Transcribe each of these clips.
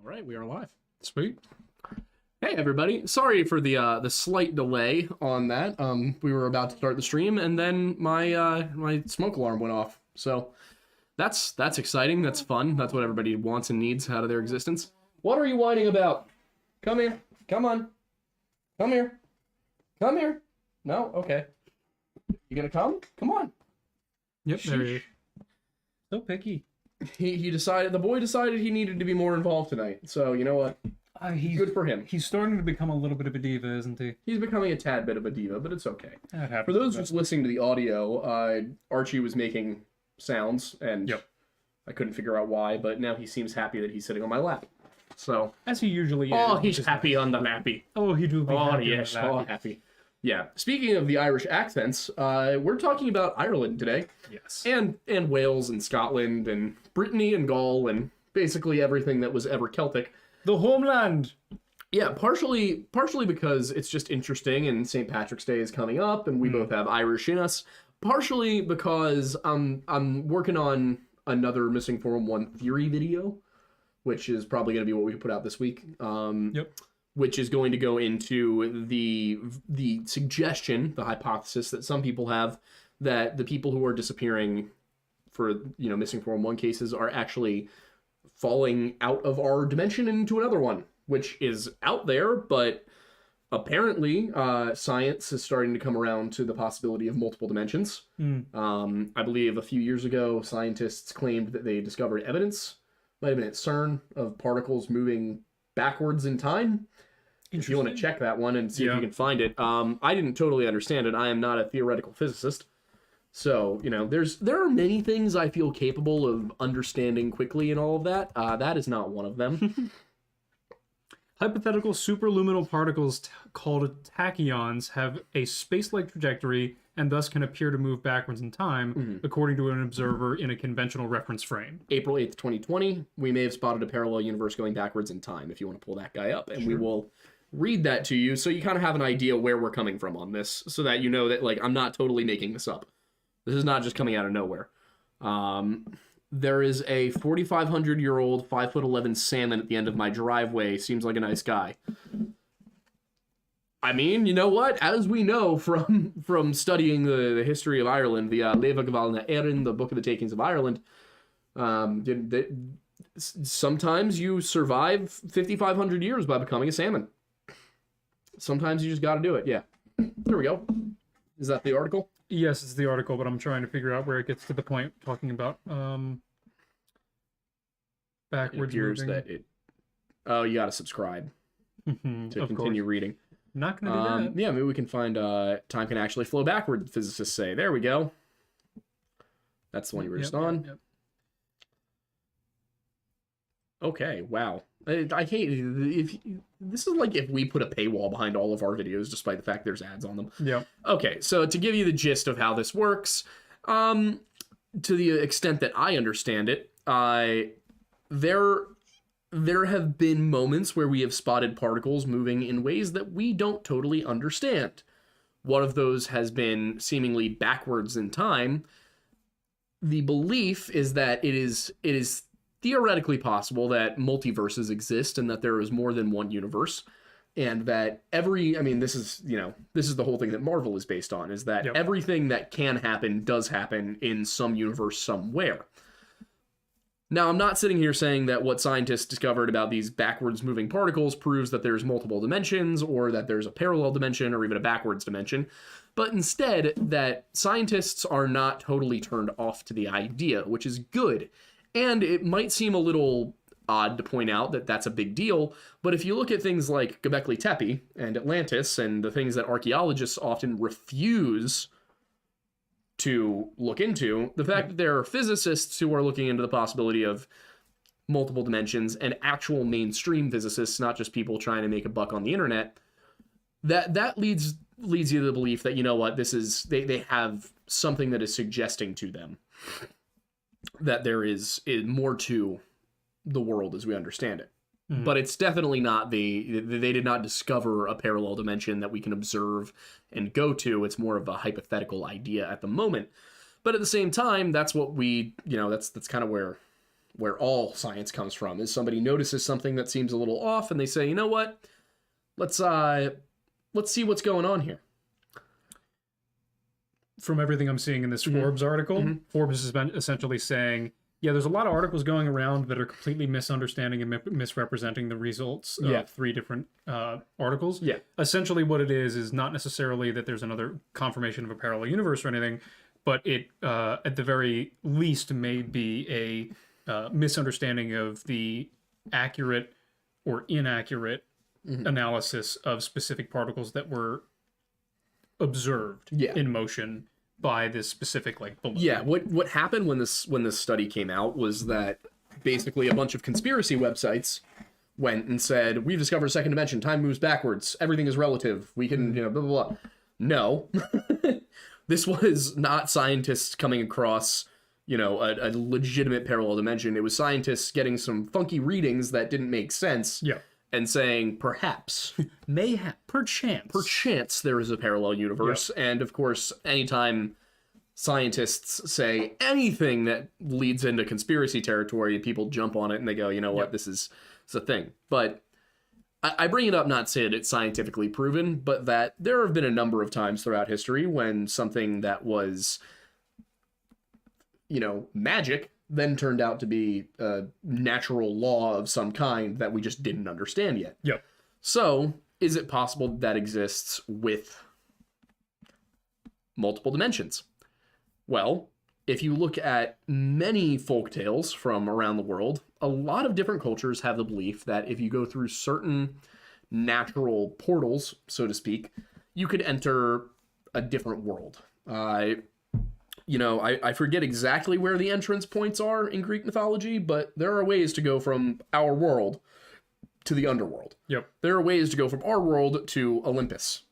All right, we are live. Sweet. Hey everybody, sorry for the slight delay on that. We were about to start the stream, and then my smoke alarm went off. So that's exciting. That's fun. That's what everybody wants and needs out of their existence. What are you whining about? Come here. Come on. Come here. Come here. No. Okay. You gonna come? Come on. Yep, there he is. So picky. He decided. The boy decided he needed to be more involved tonight. So you know what? Good for him. He's starting to become a little bit of a diva, isn't he? He's becoming a tad bit of a diva, but it's okay. That happens. For those just listening to the audio, Archie was making sounds, and Yep. I couldn't figure out why, but now he seems happy that he's sitting on my lap. So, As he usually is. oh, which he's is happy nice. on the lappy. Oh, he do be Oh, happy. yes, on that. oh, happy. Yeah. Speaking of the Irish accents, we're talking about Ireland today, Yes. and Wales and Scotland and Brittany and Gaul and basically everything that was ever Celtic. The homeland. Yeah, partially because it's just interesting, and St. Patrick's Day is coming up, and we both have Irish in us. Partially because I'm working on another Missing 411 theory video, which is probably going to be what we put out this week. Yep. Which is going to go into the suggestion, the hypothesis that some people have that the people who are disappearing for Missing 411 cases are actually falling out of our dimension into another one, which is out there, but apparently science is starting to come around to the possibility of multiple dimensions. I believe a few years ago, scientists claimed that they discovered evidence, might have been at CERN, of particles moving backwards in time. If you want to check that one and see if you can find it. I didn't totally understand it. I am not a theoretical physicist. So, there are many things I feel capable of understanding quickly and all of that. That is not one of them. Hypothetical superluminal particles called tachyons have a space-like trajectory and thus can appear to move backwards in time, according to an observer in a conventional reference frame. April 8th, 2020, we may have spotted a parallel universe going backwards in time, if you want to pull that guy up. And we will read that to you so you kind of have an idea where we're coming from on this, so that you know that, I'm not totally making this up. This is not just coming out of nowhere. There is a 4,500-year-old 5'11" salmon at the end of my driveway. Seems like a nice guy. I mean, you know what? As we know from studying the history of Ireland, the Leva Gavalna Erin, the Book of the Takings of Ireland, sometimes you survive 5,500 years by becoming a salmon. Sometimes you just got to do it. Yeah. There we go. Is that the article? Yes, it's the article, but I'm trying to figure out where it gets to the point talking about backwards It appears moving. that it... Oh, you got to subscribe to Of continue course. reading. Not going to do that. Yeah, maybe we can find time can actually flow backward, physicists say. There we go. That's the one you were just on. Yep. Okay, wow. I hate if this is like if we put a paywall behind all of our videos, despite the fact there's ads on them. Yep. Okay, so to give you the gist of how this works, to the extent that I understand it, there have been moments where we have spotted particles moving in ways that we don't totally understand. One of those has been seemingly backwards in time. The belief is that it is theoretically possible that multiverses exist and that there is more than one universe, and that this is the whole thing that Marvel is based on, is that everything that can happen does happen in some universe somewhere. Now, I'm not sitting here saying that what scientists discovered about these backwards moving particles proves that there's multiple dimensions, or that there's a parallel dimension, or even a backwards dimension, but instead that scientists are not totally turned off to the idea, which is good. And it might seem a little odd to point out that that's a big deal, but if you look at things like Göbekli Tepe and Atlantis and the things that archaeologists often refuse to look into, the fact that there are physicists who are looking into the possibility of multiple dimensions and actual mainstream physicists, not just people trying to make a buck on the internet, that leads you to the belief that, you know what, this is they have something that is suggesting to them that there is more to the world as we understand it. But it's definitely not they did not discover a parallel dimension that we can observe and go to. It's more of a hypothetical idea at the moment. But at the same time, that's what we, that's kind of where where all science comes from, is somebody notices something that seems a little off and they say, you know what, let's see what's going on here. From everything I'm seeing in this Forbes article, Forbes has been essentially saying, yeah, there's a lot of articles going around that are completely misunderstanding and misrepresenting the results of 3 different articles. Yeah. Essentially what it is not necessarily that there's another confirmation of a parallel universe or anything, but it, at the very least, may be a misunderstanding of the accurate or inaccurate analysis of specific particles that were observed in motion by this specific balloon. Yeah, what happened when this study came out was that basically a bunch of conspiracy websites went and said, we've discovered a second dimension, time moves backwards, everything is relative, we can, blah, blah, blah. No. This was not scientists coming across, a legitimate parallel dimension. It was scientists getting some funky readings that didn't make sense. Yeah. And saying, perhaps, perchance there is a parallel universe. Yep. And of course, anytime scientists say anything that leads into conspiracy territory, people jump on it and they go, you know what, this is a thing. But I bring it up not to say that it's scientifically proven, but that there have been a number of times throughout history when something that was, magic then turned out to be a natural law of some kind that we just didn't understand yet. Yep. So, is it possible that exists with multiple dimensions? Well, if you look at many folk tales from around the world, a lot of different cultures have the belief that if you go through certain natural portals, so to speak, you could enter a different world. I forget exactly where the entrance points are in Greek mythology, but there are ways to go from our world to the underworld. Yep. There are ways to go from our world to Olympus.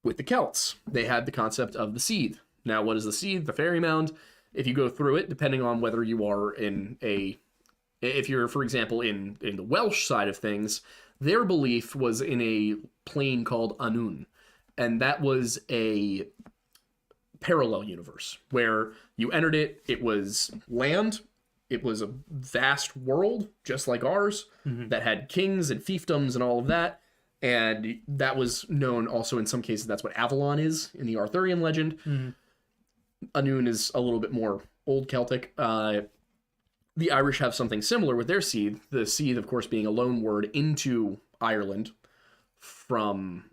With the Celts, they had the concept of the seed. Now, what is the seed? The fairy mound. If you go through it, depending on whether you are if you're, for example, in the Welsh side of things, their belief was in a plane called Annwn. And that was a parallel universe where you entered it. It was land. It was a vast world, just like ours, that had kings and fiefdoms and all of that. And that was known also in some cases, that's what Avalon is in the Arthurian legend. Annwn is a little bit more Old Celtic. The Irish have something similar with their seed. The seed, of course, being a loan word into Ireland from...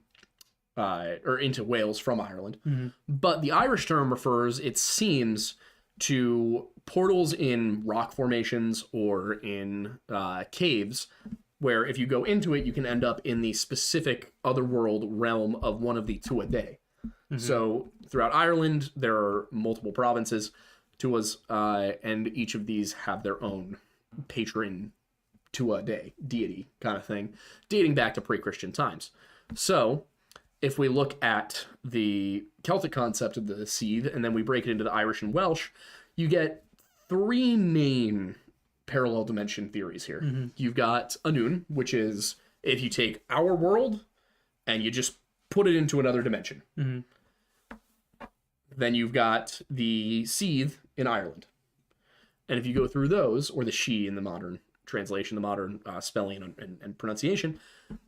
or into Wales from Ireland. But the Irish term refers, it seems, to portals in rock formations or in caves, where if you go into it, you can end up in the specific otherworld realm of one of the Tuatha. So throughout Ireland, there are multiple provinces, Tuas, and each of these have their own patron Tuatha deity kind of thing, dating back to pre-Christian times. So if we look at the Celtic concept of the seed, and then we break it into the Irish and Welsh, you get 3 main parallel dimension theories here. You've got Annwn, which is if you take our world and you just put it into another dimension. Then you've got the seed in Ireland. And if you go through those, or the she in the modern translation, the modern spelling and pronunciation,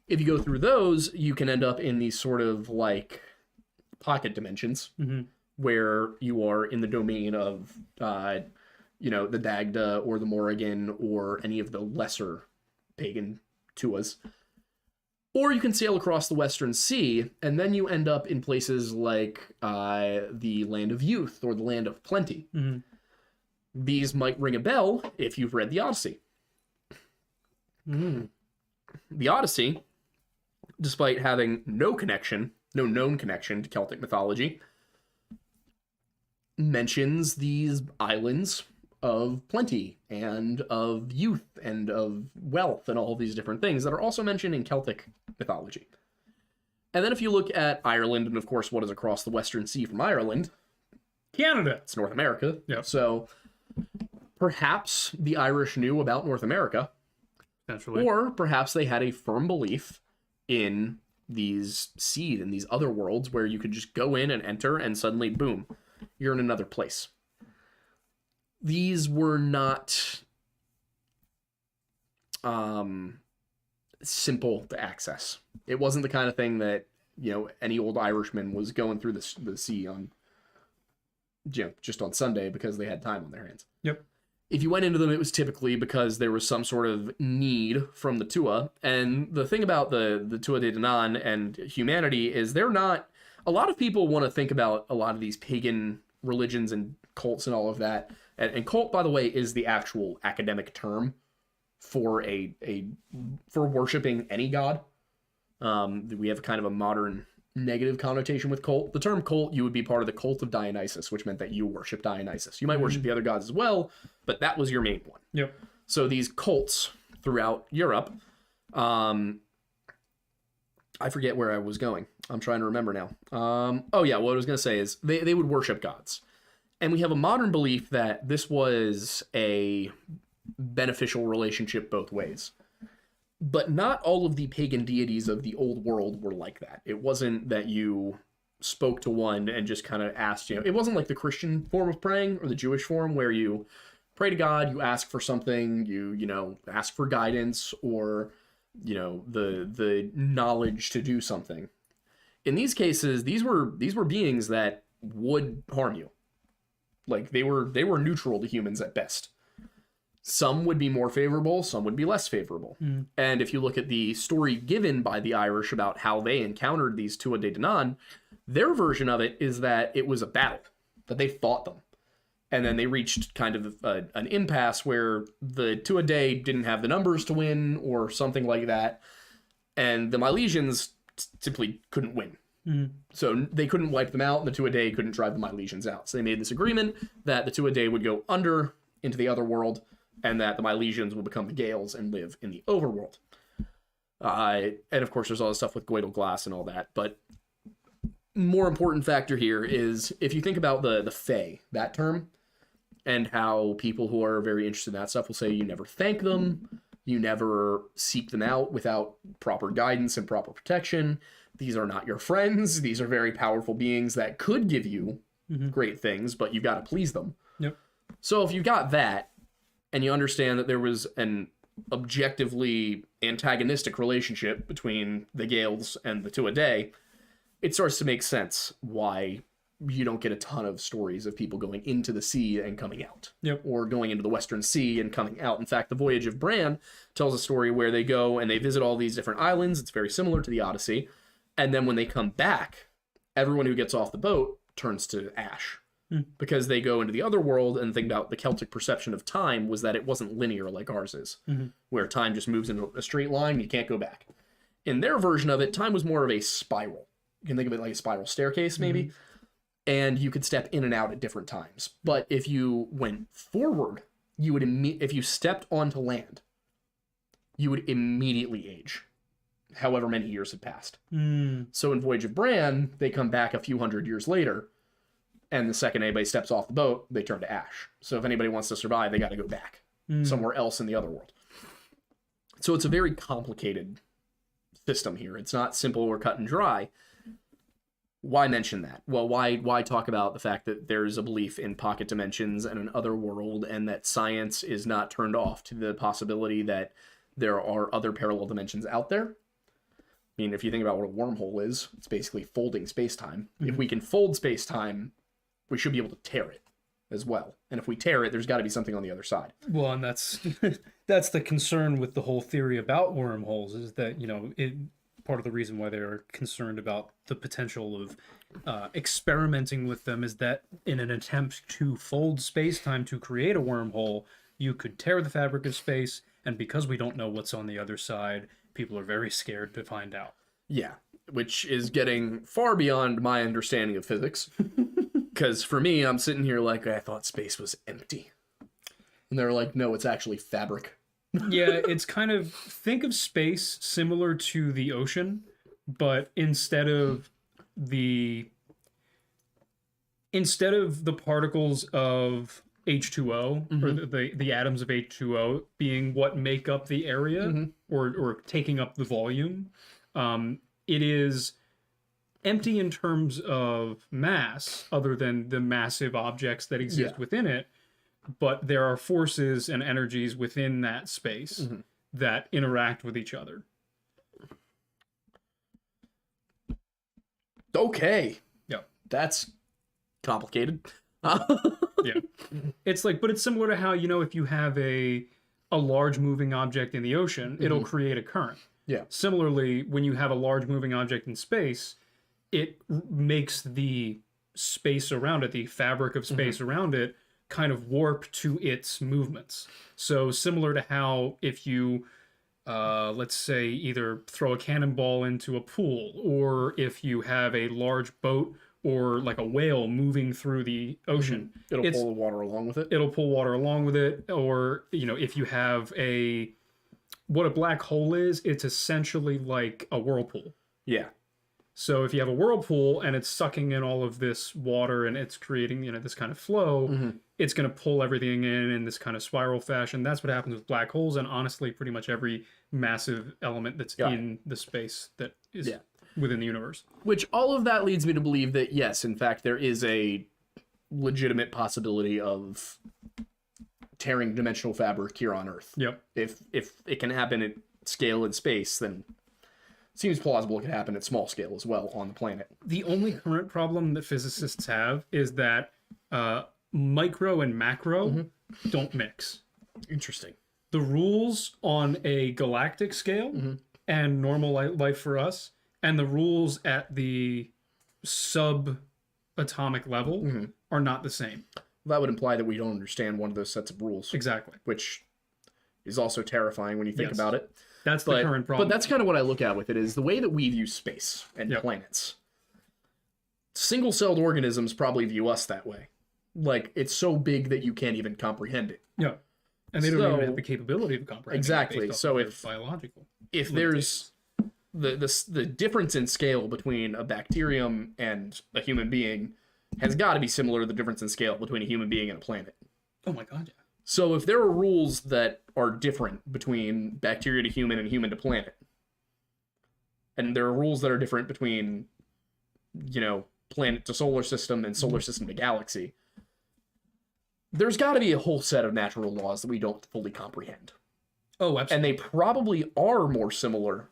if you go through those, you can end up in these sort of like pocket dimensions where you are in the domain of, the Dagda or the Morrigan or any of the lesser pagan Tuas. Or you can sail across the Western Sea, and then you end up in places like the Land of Youth or the Land of Plenty. These might ring a bell if you've read the Odyssey. The Odyssey, despite having no known connection to Celtic mythology, mentions these islands of plenty and of youth and of wealth and all these different things that are also mentioned in Celtic mythology. And then if you look at Ireland, and of course what is across the Western Sea from Ireland? Canada. It's North America. Yep. So perhaps the Irish knew about North America. Potentially. Or perhaps they had a firm belief in these seed and these other worlds where you could just go in and enter and suddenly, boom, you're in another place. these were not simple to access. It wasn't the kind of thing that, any old Irishman was going through the sea on, just on Sunday because they had time on their hands. Yep. If you went into them, it was typically because there was some sort of need from the Tua. And the thing about the Tua de Danann and humanity is they're not... A lot of people want to think about a lot of these pagan religions and cults and all of that. And cult, by the way, is the actual academic term for for worshiping any god. We have kind of a modern negative connotation with cult. The term cult, you would be part of the cult of Dionysus, which meant that you worship Dionysus. You might worship the other gods as well, but that was your main one. Yep. So these cults throughout Europe, I forget where I was going. I'm trying to remember now. What I was going to say is they would worship gods. And we have a modern belief that this was a beneficial relationship both ways. But not all of the pagan deities of the old world were like that. It wasn't that you spoke to one and just kind of asked, it wasn't like the Christian form of praying or the Jewish form where you pray to God, you ask for something, you ask for guidance or, the knowledge to do something. In these cases, these were beings that would harm you. Like they were neutral to humans at best. Some would be more favorable, some would be less favorable. And if you look at the story given by the Irish about how they encountered these Tua de Danann, their version of it is that it was a battle, that they fought them. And then they reached kind of an impasse where the Tua de didn't have the numbers to win or something like that. And the Milesians simply couldn't win. So they couldn't wipe them out, and the Tua de couldn't drive the Milesians out. So they made this agreement that the Tua de would go under into the other world, and that the Milesians will become the Gaels and live in the overworld. And of course, there's all the stuff with goidal glass and all that. But more important factor here is if you think about the Fae, that term, and how people who are very interested in that stuff will say you never thank them, you never seek them out without proper guidance and proper protection. These are not your friends. These are very powerful beings that could give you great things, but you've got to please them. Yep. So if you got that, and you understand that there was an objectively antagonistic relationship between the Gaels and the Tua de, it starts to make sense why you don't get a ton of stories of people going into the sea and coming out. Yep. Or going into the Western Sea and coming out. In fact, the Voyage of Bran tells a story where they go and they visit all these different islands. It's very similar to the Odyssey. And then when they come back, everyone who gets off the boat turns to ash. Because they go into the other world and think about the Celtic perception of time was that it wasn't linear like ours is, where time just moves into a straight line and you can't go back. In their version of it, time was more of a spiral. You can think of it like a spiral staircase, maybe, and you could step in and out at different times. But if you went forward, you would if you stepped onto land, you would immediately age, however many years had passed. So in Voyage of Bran, they come back a few hundred years later, and the second anybody steps off the boat, they turn to ash. So if anybody wants to survive, they got to go back somewhere else in the other world. So it's a very complicated system here. It's not simple or cut and dry. Why mention that? Well, why talk about the fact that there's a belief in pocket dimensions and an other world, and that science is not turned off to the possibility that there are other parallel dimensions out there? I mean, if you think about what a wormhole is, it's basically folding space-time. If we can fold space-time, we should be able to tear it as well. And if we tear it, there's got to be something on the other side. Well, and that's that's the concern with the whole theory about wormholes, is that, part of the reason why they're concerned about the potential of experimenting with them is that in an attempt to fold space-time to create a wormhole, you could tear the fabric of space, and because we don't know what's on the other side, people are very scared to find out. Yeah, which is getting far beyond my understanding of physics. Because for me, I'm sitting here like, I thought space was empty. And they're like, no, it's actually fabric. Yeah, it's kind of, think of space similar to the ocean, but instead of the particles of H2O, or the atoms of H2O being what make up the area, or taking up the volume, it is empty in terms of mass, other than the massive objects that exist within it. but there are forces and energies within that space that interact with each other. Okay. Yeah. That's complicated. Yeah. It's like, but it's similar to how, if you have a large moving object in the ocean, it'll create a current. Yeah. Similarly, when you have a large moving object in space, it makes the space around it, the fabric of space around it, kind of warp to its movements. So similar to how if you, let's say, either throw a cannonball into a pool, or if you have a large boat or like a whale moving through the ocean, It'll pull the water along with it. It'll pull water along with it. Or, if you have what a black hole is, it's essentially like a whirlpool. Yeah. So if you have a whirlpool and it's sucking in all of this water and it's creating, this kind of flow, it's going to pull everything in this kind of spiral fashion. That's what happens with black holes, and honestly, pretty much every massive element that's in the space that is within the universe. Which all of that leads me to believe that, yes, in fact, there is a legitimate possibility of tearing dimensional fabric here on Earth. Yep. If it can happen at scale in space, then it seems plausible it can happen at small scale as well on the planet. The only current problem that physicists have is that micro and macro don't mix. Interesting. The rules on a galactic scale and normal life for us, and the rules at the subatomic level are not the same. That would imply that we don't understand one of those sets of rules. Exactly. Which is also terrifying when you think about it. That's the current problem. But that's kind of what I look at with it, is the way that we view space and planets. Single-celled organisms probably view us that way. Like, it's so big that you can't even comprehend it. Yeah. And they don't even have the capability of comprehending. Exactly. So if biological, if there's the difference in scale between a bacterium and a human being has got to be similar to the difference in scale between a human being and a planet. Oh my god, yeah. So if there are rules that are different between bacteria to human and human to planet, and there are rules that are different between, planet to solar system and solar system to galaxy, there's got to be a whole set of natural laws that we don't fully comprehend. Oh, absolutely. And they probably are more similar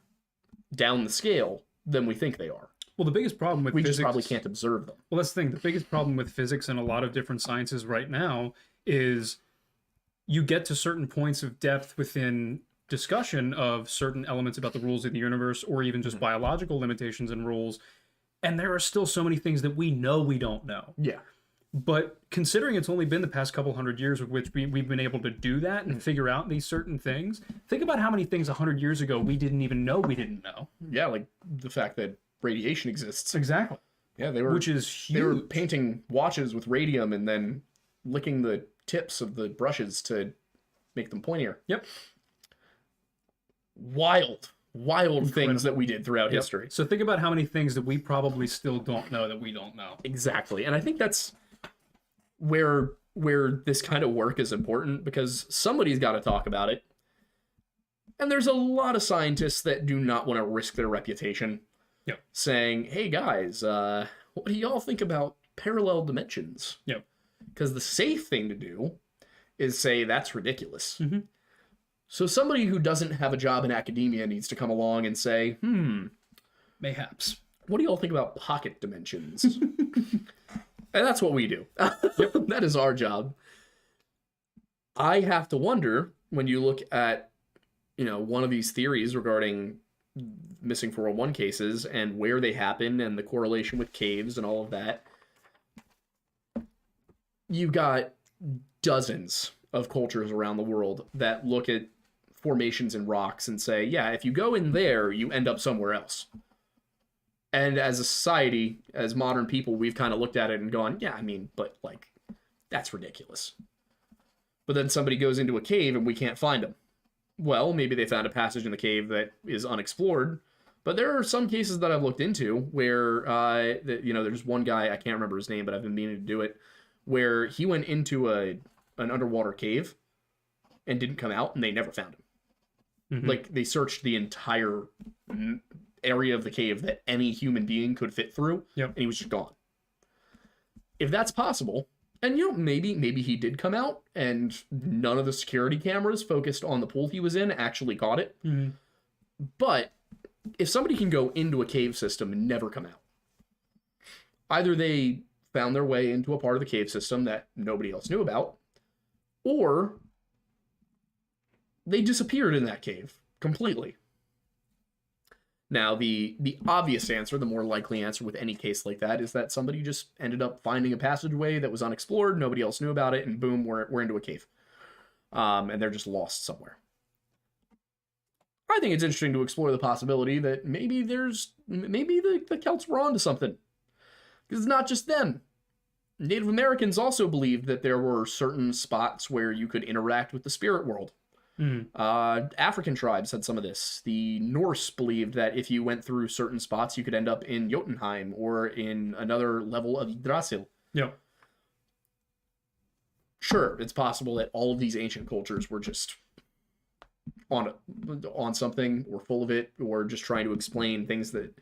down the scale than we think they are. Well, the biggest problem with physics... We just probably can't observe them. Well, that's the thing. The biggest problem with physics and a lot of different sciences right now is you get to certain points of depth within discussion of certain elements about the rules of the universe, or even just biological limitations and rules, and there are still so many things that we know we don't know. Yeah. But considering it's only been the past couple hundred years with which we've been able to do that and figure out these certain things, think about how many things 100 years ago we didn't even know we didn't know. Yeah, like the fact that radiation exists. Exactly. Yeah, they were... Which is huge. They were painting watches with radium and then licking the tips of the brushes to make them pointier. Yep. Wild things that we did throughout history. So think about how many things that we probably still don't know that we don't know. Exactly. And I think that's where this kind of work is important, because somebody's got to talk about it. And there's a lot of scientists that do not want to risk their reputation saying, hey guys, what do y'all think about parallel dimensions? Yep. Because the safe thing to do is say that's ridiculous. So somebody who doesn't have a job in academia needs to come along and say, mayhaps, what do y'all think about pocket dimensions? And that's what we do. That is our job. I have to wonder, when you look at, one of these theories regarding missing 401 cases and where they happen and the correlation with caves and all of that, you've got dozens of cultures around the world that look at formations in rocks and say, yeah, if you go in there, you end up somewhere else. And as a society, as modern people, we've kind of looked at it and gone, yeah, I mean, but like, that's ridiculous. But then somebody goes into a cave and we can't find them. Well, maybe they found a passage in the cave that is unexplored. But there are some cases that I've looked into where, there's one guy, I can't remember his name, but I've been meaning to do it, where he went into an underwater cave and didn't come out, and they never found him. Like, they searched the entire area of the cave that any human being could fit through, and he was just gone. If that's possible, And maybe he did come out and none of the security cameras focused on the pool he was in actually caught it. Mm-hmm. But if somebody can go into a cave system and never come out, either they found their way into a part of the cave system that nobody else knew about, or they disappeared in that cave completely. Now, the obvious answer, the more likely answer with any case like that, is that somebody just ended up finding a passageway that was unexplored, nobody else knew about it, and boom, we're into a cave. And they're just lost somewhere. I think it's interesting to explore the possibility that maybe the Celts were onto something. Because it's not just them. Native Americans also believed that there were certain spots where you could interact with the spirit world. African tribes had some of this. The Norse believed that if you went through certain spots, you could end up in Jotunheim or in another level of Yggdrasil. Yep. Sure, it's possible that all of these ancient cultures were just on something, or full of it, or just trying to explain things that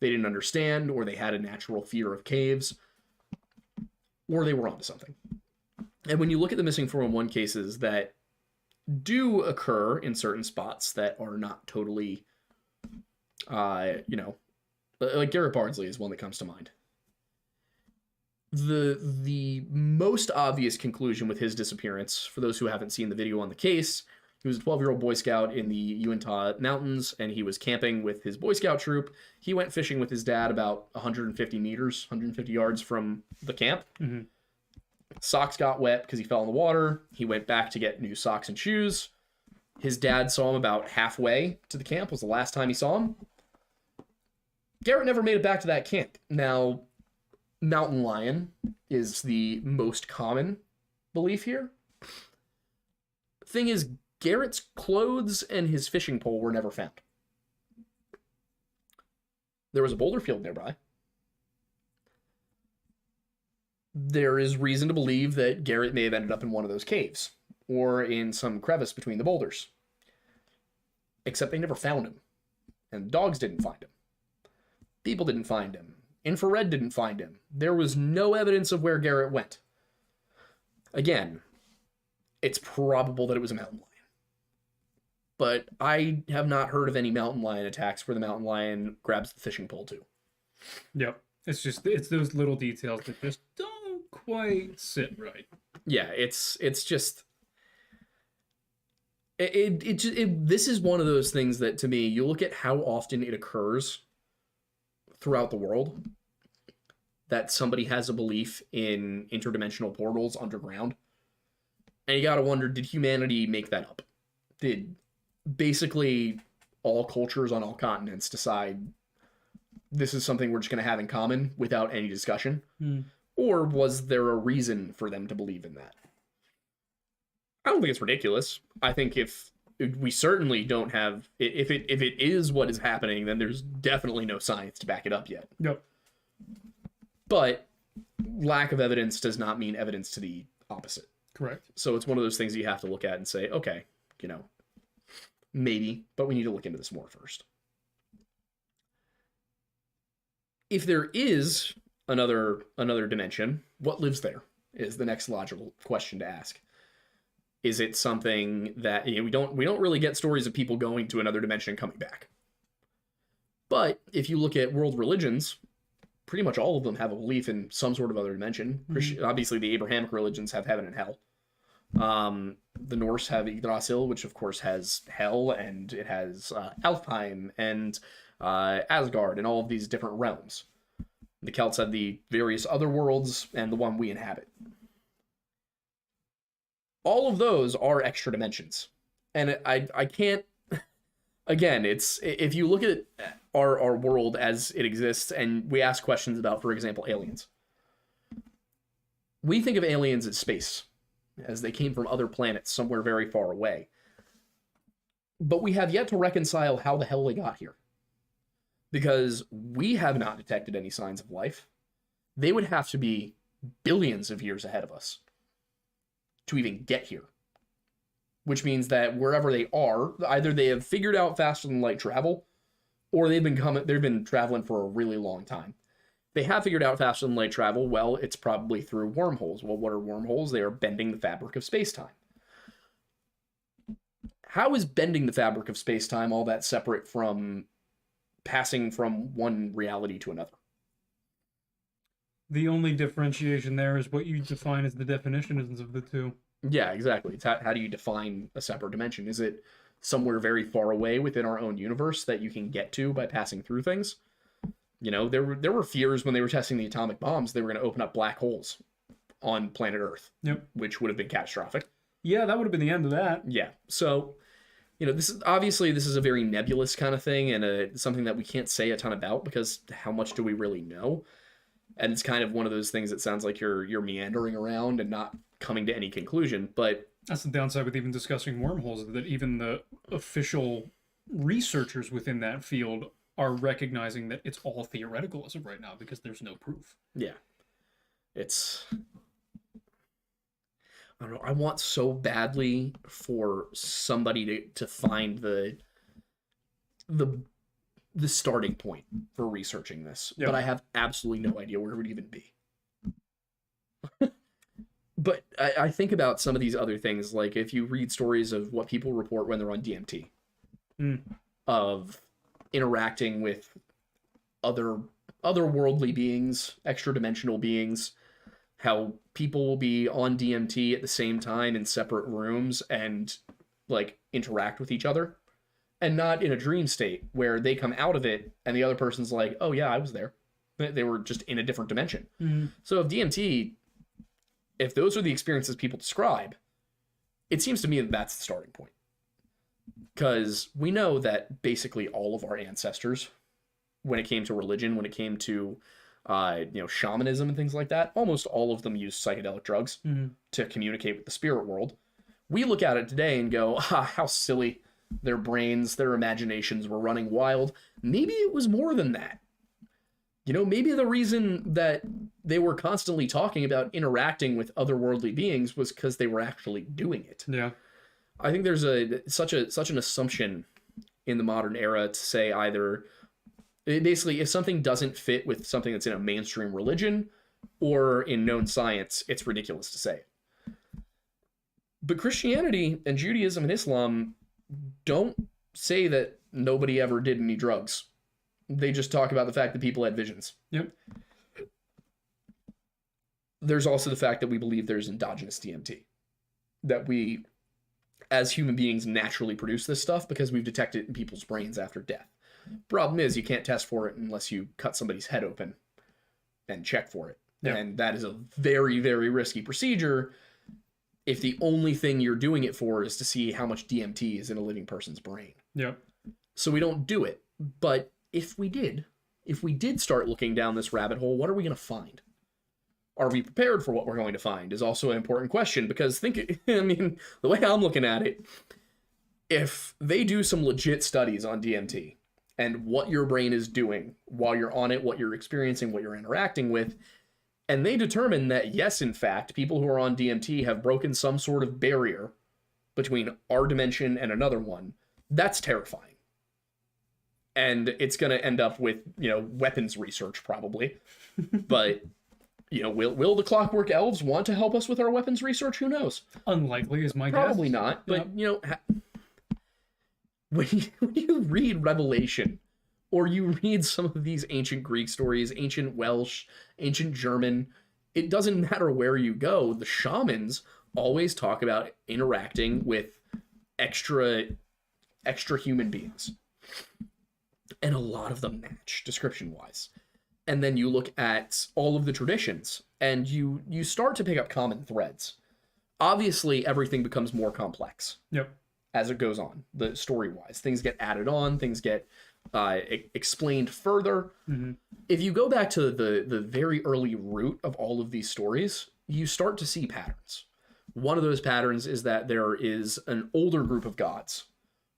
they didn't understand, or they had a natural fear of caves, or they were onto something. And when you look at the missing 411 cases that do occur in certain spots that are not totally, like Garrett Bardsley is one that comes to mind. The most obvious conclusion with his disappearance, for those who haven't seen the video on the case, he was a 12-year-old Boy Scout in the Uintah Mountains, and he was camping with his Boy Scout troop. He went fishing with his dad about 150 yards from the camp. Mm-hmm. Socks got wet because he fell in the water. He went back to get new socks and shoes. His dad saw him about halfway to the camp, was the last time he saw him. Garrett never made it back to that camp. Now, mountain lion is the most common belief here. Thing is, Garrett's clothes and his fishing pole were never found. There was a boulder field nearby. There is reason to believe that Garrett may have ended up in one of those caves, or in some crevice between the boulders. Except they never found him. And dogs didn't find him. People didn't find him. Infrared didn't find him. There was no evidence of where Garrett went. Again, it's probable that it was a mountain lion. But I have not heard of any mountain lion attacks where the mountain lion grabs the fishing pole too. Yep. It's those little details that just don't quite sit right. Yeah, it's just this is one of those things that, to me, you look at how often it occurs throughout the world that somebody has a belief in interdimensional portals underground, and you gotta wonder, did humanity make that up? Did basically all cultures on all continents decide this is something we're just going to have in common without any discussion? Or was there a reason for them to believe in that? I don't think it's ridiculous. I think if we certainly don't have, if it is what is happening, then there's definitely no science to back it up yet. Yep. But lack of evidence does not mean evidence to the opposite. Correct. So it's one of those things you have to look at and say, okay, maybe, but we need to look into this more first. If there is another dimension, what lives there is the next logical question to ask. Is it something that we don't really get stories of people going to another dimension and coming back? But if you look at world religions, pretty much all of them have a belief in some sort of other dimension. Mm-hmm. Obviously, the Abrahamic religions have heaven and hell. The Norse have Yggdrasil, which of course has hell, and it has Alfheim and Asgard and all of these different realms. The Celts have the various other worlds and the one we inhabit. All of those are extra dimensions. And I can't, again, it's, if you look at our world as it exists and we ask questions about, for example, aliens, we think of aliens as space, as they came from other planets somewhere very far away. But we have yet to reconcile how the hell they got here. Because we have not detected any signs of life. They would have to be billions of years ahead of us to even get here. Which means that wherever they are, either they have figured out faster than light travel, or they've been traveling for a really long time. They have figured out faster than light travel. Well, it's probably through wormholes. Well, what are wormholes? They are bending the fabric of space-time. How is bending the fabric of space-time all that separate from passing from one reality to another? The only differentiation there is what you define as the definitions of the two. Yeah, exactly. It's how do you define a separate dimension? Is it somewhere very far away within our own universe that you can get to by passing through things? You know, there were fears when they were testing the atomic bombs, they were going to open up black holes on planet Earth. Yep. Which would have been catastrophic. Yeah, that would have been the end of that. Yeah. So, you know, this is a very nebulous kind of thing, and something that we can't say a ton about because how much do we really know? And it's kind of one of those things that sounds like you're meandering around and not coming to any conclusion. But that's the downside with even discussing wormholes, that even the official researchers within that field are recognizing that it's all theoretical as of right now because there's no proof. Yeah. It's... I don't know. I want so badly for somebody to find the starting point for researching this, but I have absolutely no idea where it would even be. But I think about some of these other things, like if you read stories of what people report when they're on DMT, of interacting with otherworldly beings, extra dimensional beings, how people will be on DMT at the same time in separate rooms and like interact with each other, and not in a dream state where they come out of it and the other person's like, oh yeah, I was there. They were just in a different dimension. So if DMT, if those are the experiences people describe, it seems to me that that's the starting point. Because we know that basically all of our ancestors, when it came to religion, when it came to shamanism and things like that, almost all of them used psychedelic drugs to communicate with the spirit world. We look at it today and go, how silly. Their brains, their imaginations were running wild. Maybe it was more than that. You know, maybe the reason that they were constantly talking about interacting with otherworldly beings was because they were actually doing it. Yeah. I think there's such an assumption in the modern era to say either basically if something doesn't fit with something that's in a mainstream religion or in known science, it's ridiculous to say. But Christianity and Judaism and Islam don't say that nobody ever did any drugs. They just talk about the fact that people had visions. Yep. There's also the fact that we believe there's endogenous DMT. That we, as human beings, naturally produce this stuff because we've detected it in people's brains after death. Problem is, you can't test for it unless you cut somebody's head open and check for it. Yep. And that is a very, very risky procedure if the only thing you're doing it for is to see how much DMT is in a living person's brain. Yep. So we don't do it. But if we did start looking down this rabbit hole, what are we going to find? Are we prepared for what we're going to find is also an important question, because the way I'm looking at it, if they do some legit studies on DMT and what your brain is doing while you're on it, what you're experiencing, what you're interacting with, and they determine that, yes, in fact, people who are on DMT have broken some sort of barrier between our dimension and another one, that's terrifying. And it's going to end up with, weapons research probably. But, will the Clockwork Elves want to help us with our weapons research? Who knows? Unlikely is my guess. Probably not. But, when you read Revelation, or you read some of these ancient Greek stories, ancient Welsh, ancient German, it doesn't matter where you go. The shamans always talk about interacting with extra human beings. And a lot of them match description-wise. And then you look at all of the traditions, and you start to pick up common threads. Obviously, everything becomes more complex. Yep. As it goes on, the story-wise. Things get added on, things get explained further. Mm-hmm. If you go back to the very early root of all of these stories, you start to see patterns. One of those patterns is that there is an older group of gods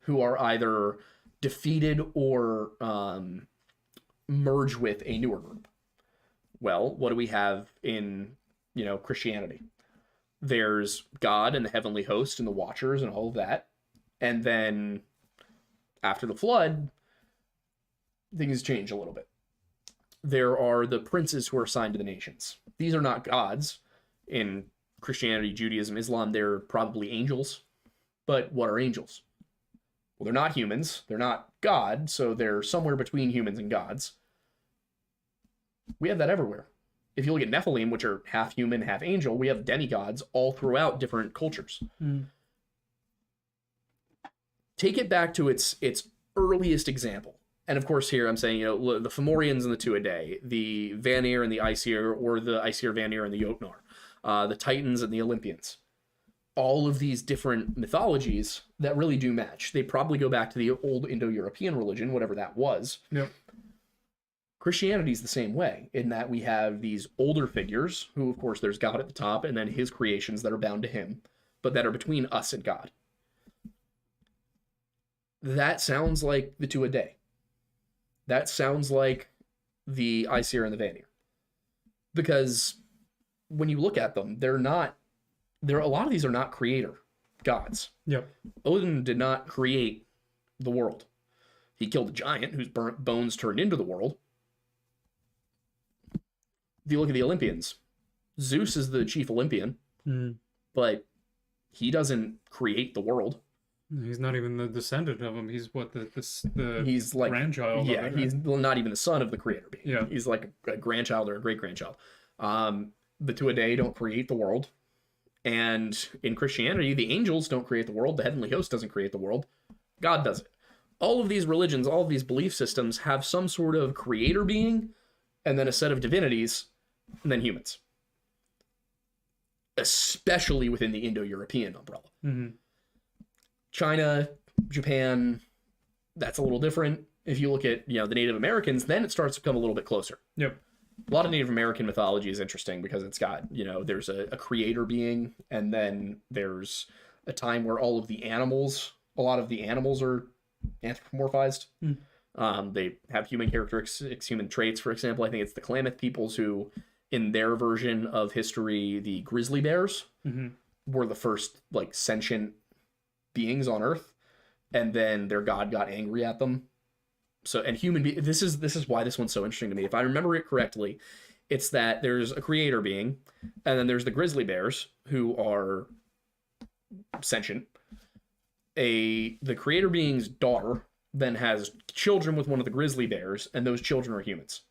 who are either defeated or merge with a newer group. Well, what do we have in, Christianity? There's God and the heavenly host and the watchers and all of that. And then after the flood, things change a little bit. there are the princes who are assigned to the nations. These are not gods. In Christianity, Judaism, Islam, they're probably angels. But what are angels? Well, they're not humans. They're not God, so they're somewhere between humans and gods. We have that everywhere. If you look at Nephilim, which are half human, half angel, we have demigods all throughout different cultures. Take it back to its earliest example. And of course, here I'm saying, the Fomorians and the Tuatha, the Vanir and the Aesir, or the Aesir, Vanir, and the Jotnar, the Titans and the Olympians. All of these different mythologies that really do match. They probably go back to the old Indo-European religion, whatever that was. Yep. Christianity is the same way, in that we have these older figures, who, of course, there's God at the top, and then his creations that are bound to him, but that are between us and God. That sounds like the Tuatha. That sounds like the Aesir and the Vanir. Because when you look at them, a lot of these are not creator gods. Yep. Odin did not create the world. He killed a giant whose bones turned into the world. If you look at the Olympians, Zeus is the chief Olympian, but he doesn't create the world. He's not even the descendant of him. He's what he's like grandchild. Yeah, of it, he's not even the son of the creator being. Yeah, he's like a grandchild or a great grandchild. The Tuatha don't create the world, and in Christianity, the angels don't create the world. The heavenly host doesn't create the world. God does it. All of these religions, all of these belief systems have some sort of creator being, and then a set of divinities, and then humans. Especially within the Indo-European umbrella. China, Japan, that's a little different. If you look at, the Native Americans, then it starts to become a little bit closer. Yep. A lot of Native American mythology is interesting because it's got, there's a creator being, and then there's a time where a lot of the animals are anthropomorphized. They have human characteristics, human traits. For example, I think it's the Klamath peoples who, in their version of history, the grizzly bears were the first sentient beings on Earth, and then their god got angry at them. So, and this is why this one's so interesting to me. If I remember it correctly, it's that there's a creator being, and then there's the grizzly bears who are sentient. The creator being's daughter then has children with one of the grizzly bears, and those children are humans.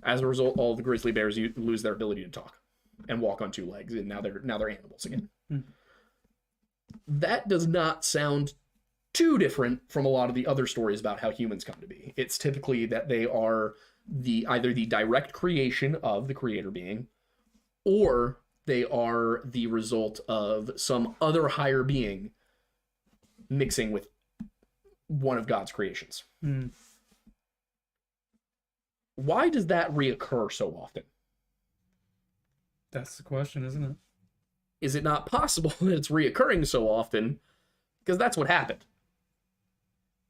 As a result, all the grizzly bears lose their ability to talk and walk on two legs, and now they're animals again. That does not sound too different from a lot of the other stories about how humans come to be. It's typically that they are either the direct creation of the creator being, or they are the result of some other higher being mixing with one of God's creations. Why does that reoccur so often? That's the question, isn't it? Is it not possible that it's reoccurring so often because that's what happened?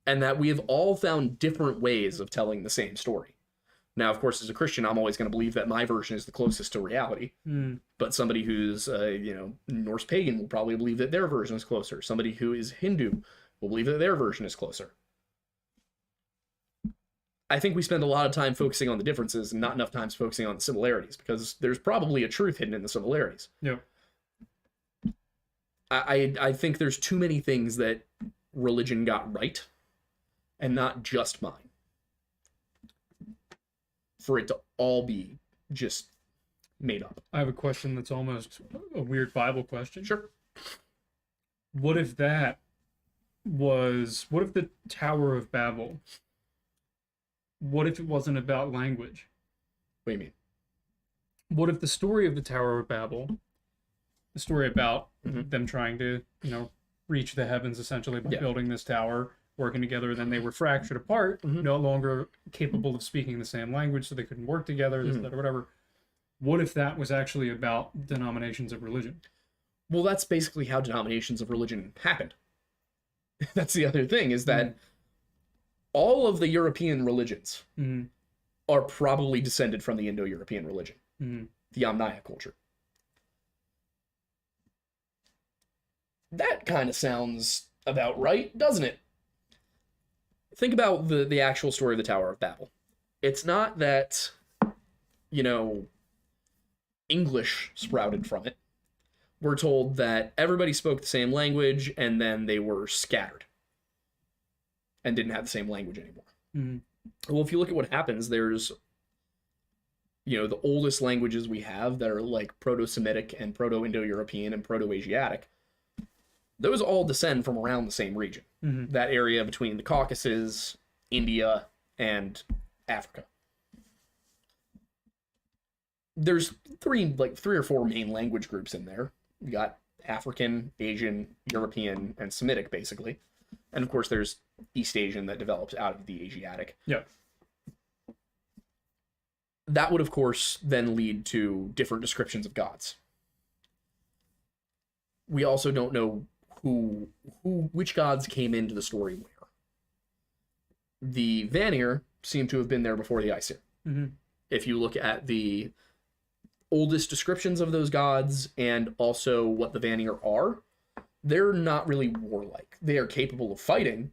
And that we have all found different ways of telling the same story. Now, of course, as a Christian, I'm always going to believe that my version is the closest to reality. But somebody who's, Norse pagan will probably believe that their version is closer. Somebody who is Hindu will believe that their version is closer. I think we spend a lot of time focusing on the differences and not enough time focusing on the similarities, because there's probably a truth hidden in the similarities. Yeah. I think there's too many things that religion got right, and not just mine, for it to all be just made up. I have a question that's almost a weird Bible question. Sure. What if the Tower of Babel, what if it wasn't about language? What do you mean? What if the story of the Tower of Babel, the story about them trying to, reach the heavens essentially by building this tower, working together, then they were fractured apart, no longer capable of speaking the same language, so they couldn't work together, this, that, or whatever. What if that was actually about denominations of religion? Well, that's basically how denominations of religion happened. That's the other thing, is that all of the European religions are probably descended from the Indo-European religion, the Yamnaya culture. That kind of sounds about right, doesn't it? Think about the actual story of the Tower of Babel. It's not that, you know, English sprouted from it. We're told that everybody spoke the same language and then they were scattered and didn't have the same language anymore. Well, if you look at what happens, there's, you know, the oldest languages we have that are like Proto-Semitic and Proto-Indo-European and Proto-Asiatic. Those all descend from around the same region. That area between the Caucasus, India, and Africa. There's three or four main language groups in there. You got African, Asian, European, and Semitic, basically. And of course, there's East Asian that develops out of the Asiatic. Yeah. That would, of course, then lead to different descriptions of gods. We also don't know which gods came into the story where. The Vanir seem to have been there before the Aesir. If you look at the oldest descriptions of those gods and also what the Vanir are, they're not really warlike. They are capable of fighting,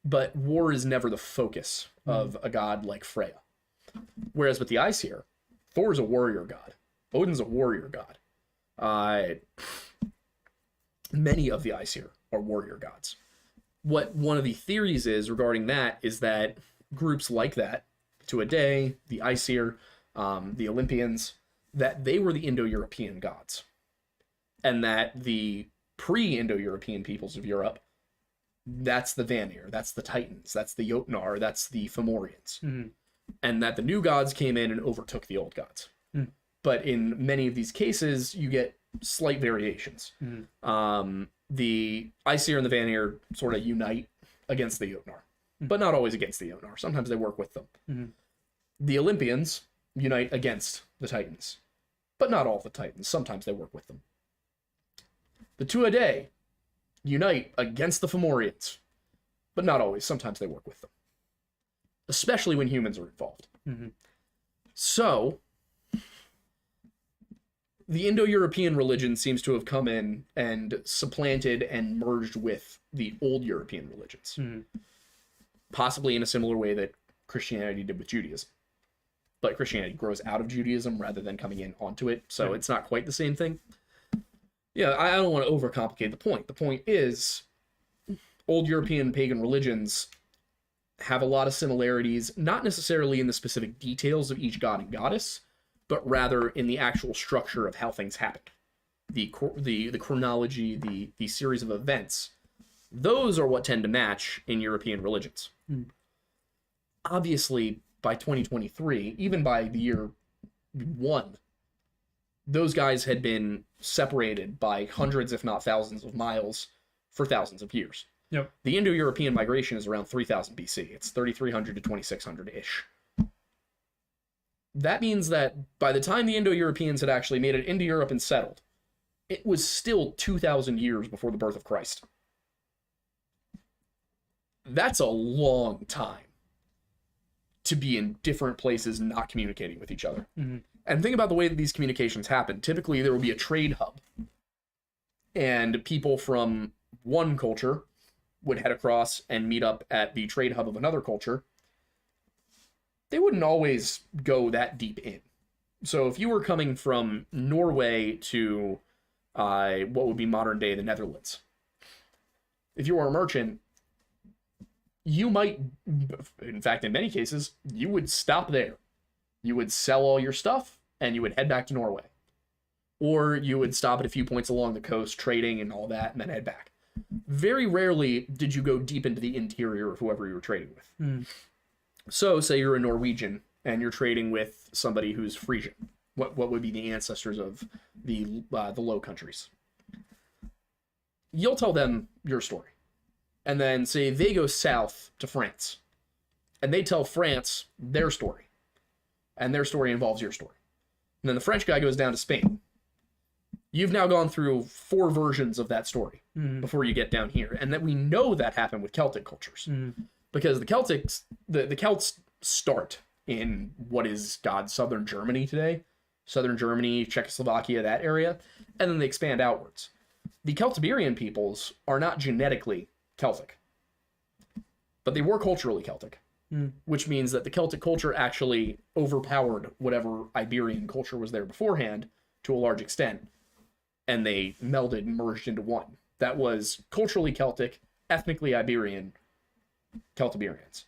but war is never the focus of a god like Freya. Whereas with the Aesir, Thor's a warrior god. Odin's a warrior god. Many of the Aesir are warrior gods. What one of the theories is regarding that is that groups like that, Tuatha, the Aesir, the Olympians, that they were the Indo-European gods. And that the pre-Indo-European peoples of Europe, that's the Vanir, that's the Titans, that's the Jotnar, that's the Fomorians. And that the new gods came in and overtook the old gods. But in many of these cases, you get slight variations. The Aesir and the Vanir sort of unite against the Jotnar, but not always against the Jotnar. Sometimes they work with them. The Olympians unite against the Titans, but not all the Titans. Sometimes they work with them. The Tuatha unite against the Fomorians, but not always. Sometimes they work with them, especially when humans are involved. So the Indo-European religion seems to have come in and supplanted and merged with the old European religions, possibly in a similar way that Christianity did with Judaism. But Christianity grows out of Judaism rather than coming in onto it, so it's not quite the same thing. Yeah, I don't want to overcomplicate the point. The point is, old European pagan religions have a lot of similarities, not necessarily in the specific details of each god and goddess, but rather in the actual structure of how things happened. The chronology, the series of events, those are what tend to match in European religions. Obviously, by 2023, even by the year 1, those guys had been separated by hundreds, if not thousands of miles for thousands of years. The Indo-European migration is around 3000 BC. It's 3300 to 2600-ish. That means that by the time the Indo-Europeans had actually made it into Europe and settled, it was still 2,000 years before the birth of Christ. That's a long time to be in different places not communicating with each other. And think about the way that these communications happen. Typically, there will be a trade hub, and people from one culture would head across and meet up at the trade hub of another culture. They wouldn't always go that deep in. So if you were coming from Norway to what would be modern day the Netherlands, if you were a merchant, you might, in fact, in many cases, you would stop there. You would sell all your stuff and you would head back to Norway. Or you would stop at a few points along the coast trading and all that and then head back. Very rarely did you go deep into the interior of whoever you were trading with. So, say you're a Norwegian and you're trading with somebody who's Frisian. What would be the ancestors of the Low Countries? You'll tell them your story. And then, say, they go south to France. And they tell France their story. And their story involves your story. And then the French guy goes down to Spain. You've now gone through 4 versions of that story before you get down here. And that we know that happened with Celtic cultures. Because the Celts start in what is southern Germany today. Southern Germany, Czechoslovakia, that area. And then they expand outwards. The Celtiberian peoples are not genetically Celtic. But they were culturally Celtic. which means that the Celtic culture actually overpowered whatever Iberian culture was there beforehand to a large extent, and they melded and merged into one. That was culturally Celtic, ethnically Iberian, Celtiberians.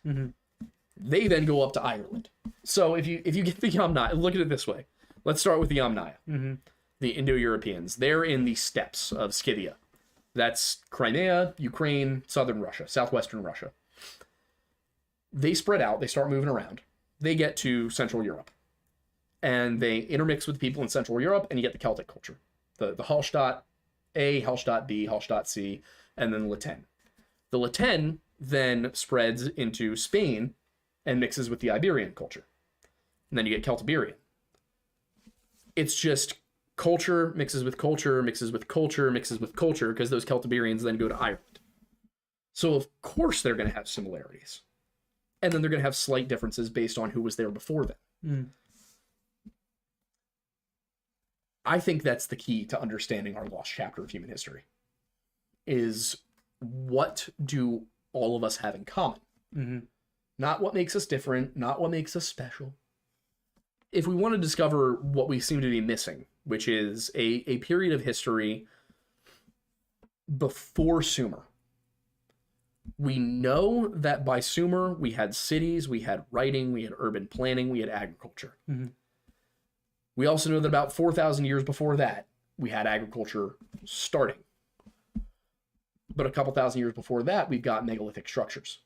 They then go up to Ireland. So if you get the Yamnaya, look at it this way. Let's start with the Yamnaya, the Indo-Europeans. They're in the steppes of Scythia. That's Crimea, Ukraine, southern Russia, southwestern Russia. They spread out. They start moving around. They get to Central Europe. And they intermix with people in Central Europe, and you get the Celtic culture. The Hallstatt A, Hallstatt B, Hallstatt C, and then Latin. The Latin then spreads into Spain and mixes with the Iberian culture. And then you get Celtiberian. It's just culture mixes with culture, mixes with culture, mixes with culture, because those Celtiberians then go to Ireland. So of course they're going to have similarities. And then they're going to have slight differences based on who was there before them. I think that's the key to understanding our lost chapter of human history, is what do all of us have in common? Not what makes us different, not what makes us special. If we want to discover what we seem to be missing, which is a period of history before Sumer, we know that by Sumer we had cities, we had writing, we had urban planning, we had agriculture. We also know that about 4,000 years before that, we had agriculture starting. But a couple thousand years before that, we've got megalithic structures.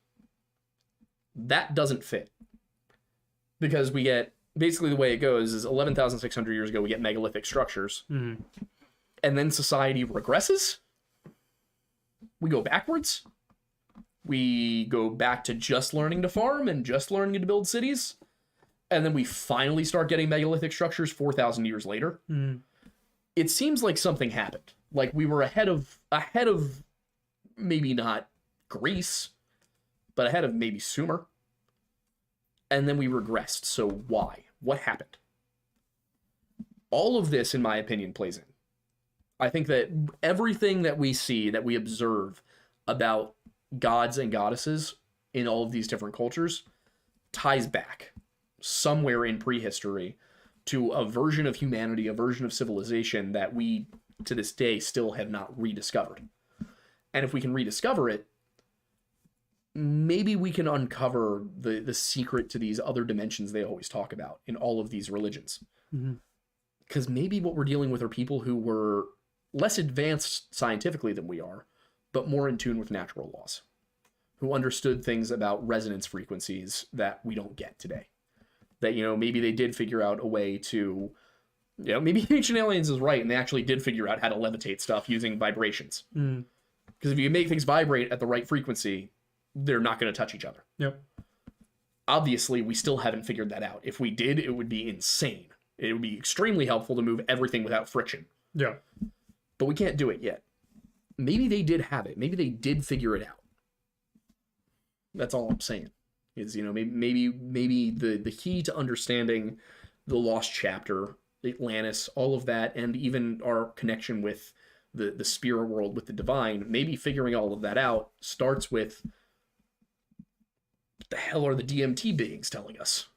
That doesn't fit. Because we get, basically the way it goes is 11,600 years ago, we get megalithic structures. And then society regresses. We go backwards. We go back to just learning to farm and just learning to build cities. And then we finally start getting megalithic structures 4,000 years later. It seems like something happened. Like we were ahead of maybe not Greece, but ahead of maybe Sumer. And then we regressed. So why? What happened? All of this, in my opinion, plays in. I think that everything that we see, that we observe about gods and goddesses in all of these different cultures ties back somewhere in prehistory to a version of humanity, a version of civilization that we, to this day, still have not rediscovered. And if we can rediscover it, maybe we can uncover the secret to these other dimensions they always talk about in all of these religions. Because maybe what we're dealing with are people who were less advanced scientifically than we are, but more in tune with natural laws, who understood things about resonance frequencies that we don't get today. That, maybe they did figure out a way to, maybe Ancient Aliens is right, and they actually did figure out how to levitate stuff using vibrations. Because if you make things vibrate at the right frequency, they're not going to touch each other. Obviously, we still haven't figured that out. If we did, it would be insane. It would be extremely helpful to move everything without friction. But we can't do it yet. Maybe they did have it. Maybe they did figure it out. That's all I'm saying. Is, maybe the key to understanding the lost chapter, Atlantis, all of that, and even our connection with the spirit world, with the divine, maybe figuring all of that out starts with, what the hell are the DMT beings telling us?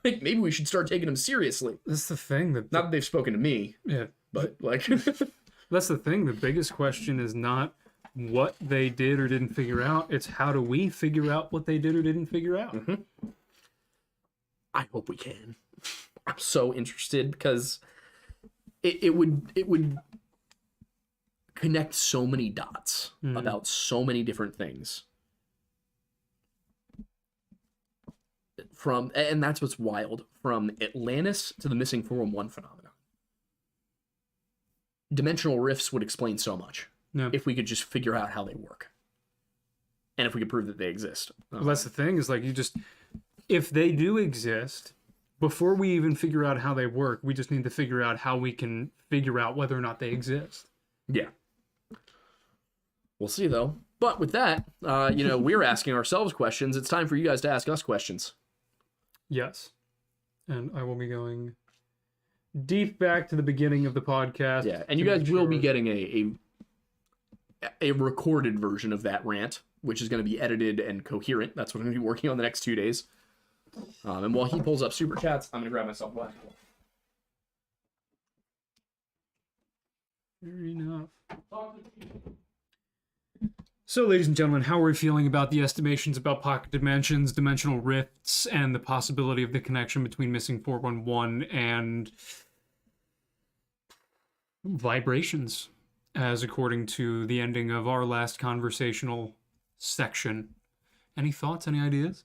Like, maybe we should start taking them seriously. That's the thing. Not that they've spoken to me. But like... That's the thing. The biggest question is not what they did or didn't figure out. It's how do we figure out what they did or didn't figure out? I hope we can. I'm so interested because it would connect so many dots about so many different things. And that's what's wild, from Atlantis to the missing 411 phenomenon. Dimensional rifts would explain so much if we could just figure out how they work. And if we could prove that they exist. Well, that's the thing, is like, if they do exist, before we even figure out how they work, we just need to figure out how we can figure out whether or not they exist. Yeah. We'll see, though. But with that, we're asking ourselves questions. It's time for you guys to ask us questions. Yes. And I will be going deep back to the beginning of the podcast. Yeah, and you guys will be getting a recorded version of that rant which is going to be edited and coherent. That's what I'm going to be working on the next 2 days. And while he pulls up super chats, I'm going to grab myself a glass of water. Fair enough. So, ladies and gentlemen, how are we feeling about the estimations about pocket dimensions, dimensional rifts, and the possibility of the connection between missing 411 and vibrations, as according to the ending of our last conversational section? Any thoughts? Any ideas?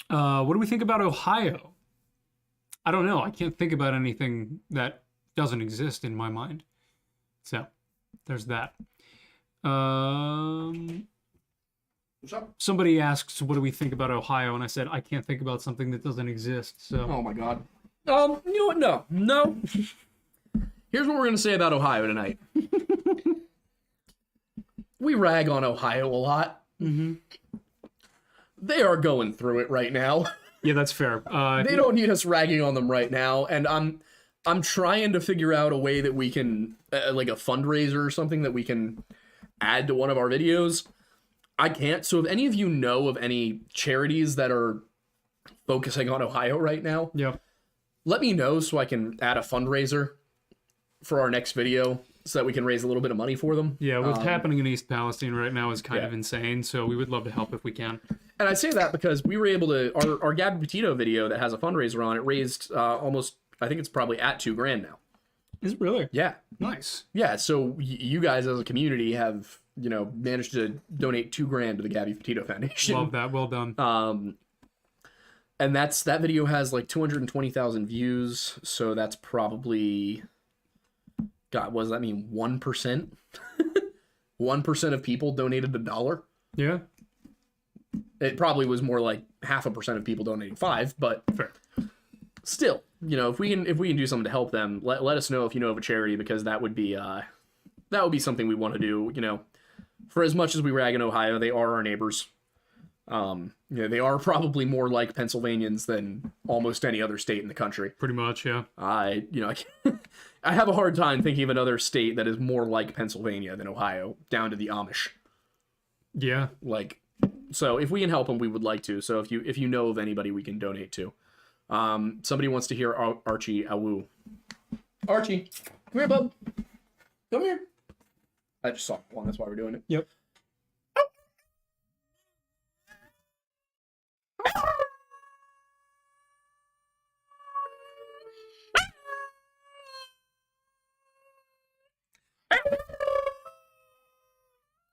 What do we think about Ohio? I don't know. I can't think about anything that doesn't exist in my mind. So, there's that. What's up? Somebody asks, what do we think about Ohio? And I said, I can't think about something that doesn't exist. So, Oh my god. You know what? No. Here's what we're going to say about Ohio tonight. We rag on Ohio a lot. Mhm. They are going through it right now. Yeah, that's fair. They don't need us ragging on them right now, and I'm trying to figure out a way that we can, like a fundraiser or something that we can add to one of our videos. I can't. So if any of you know of any charities that are focusing on Ohio right now, Yeah. let me know so I can add a fundraiser for our next video so that we can raise a little bit of money for them. Yeah, what's happening in East Palestine right now is kind yeah. of insane, so we would love to help if we can. And I say that because we were able to, our Gabby Petito video that has a fundraiser on it raised almost, I think it's probably at $2,000 now. Is it really? Yeah. Nice. Yeah, so you guys as a community have, managed to donate $2,000 to the Gabby Petito Foundation. Love that. Well done. And that video has like 220,000 views, so that's probably, God, what does that mean? 1%? 1% of people donated $1. Yeah. It probably was more like 0.5% of people donating 5, but Fair. Still, if we can do something to help them, let us know if you know of a charity, because that would be something we want to do. For as much as we rag in Ohio, they are our neighbors. They are probably more like Pennsylvanians than almost any other state in the country. Pretty much, yeah. I have a hard time thinking of another state that is more like Pennsylvania than Ohio, down to the Amish. Yeah. So if we can help them, we would like to. So if you know of anybody we can donate to. Somebody wants to hear Archie Awu. Archie, come here, bub. Come here. I just saw one. That's why we're doing it. Yep.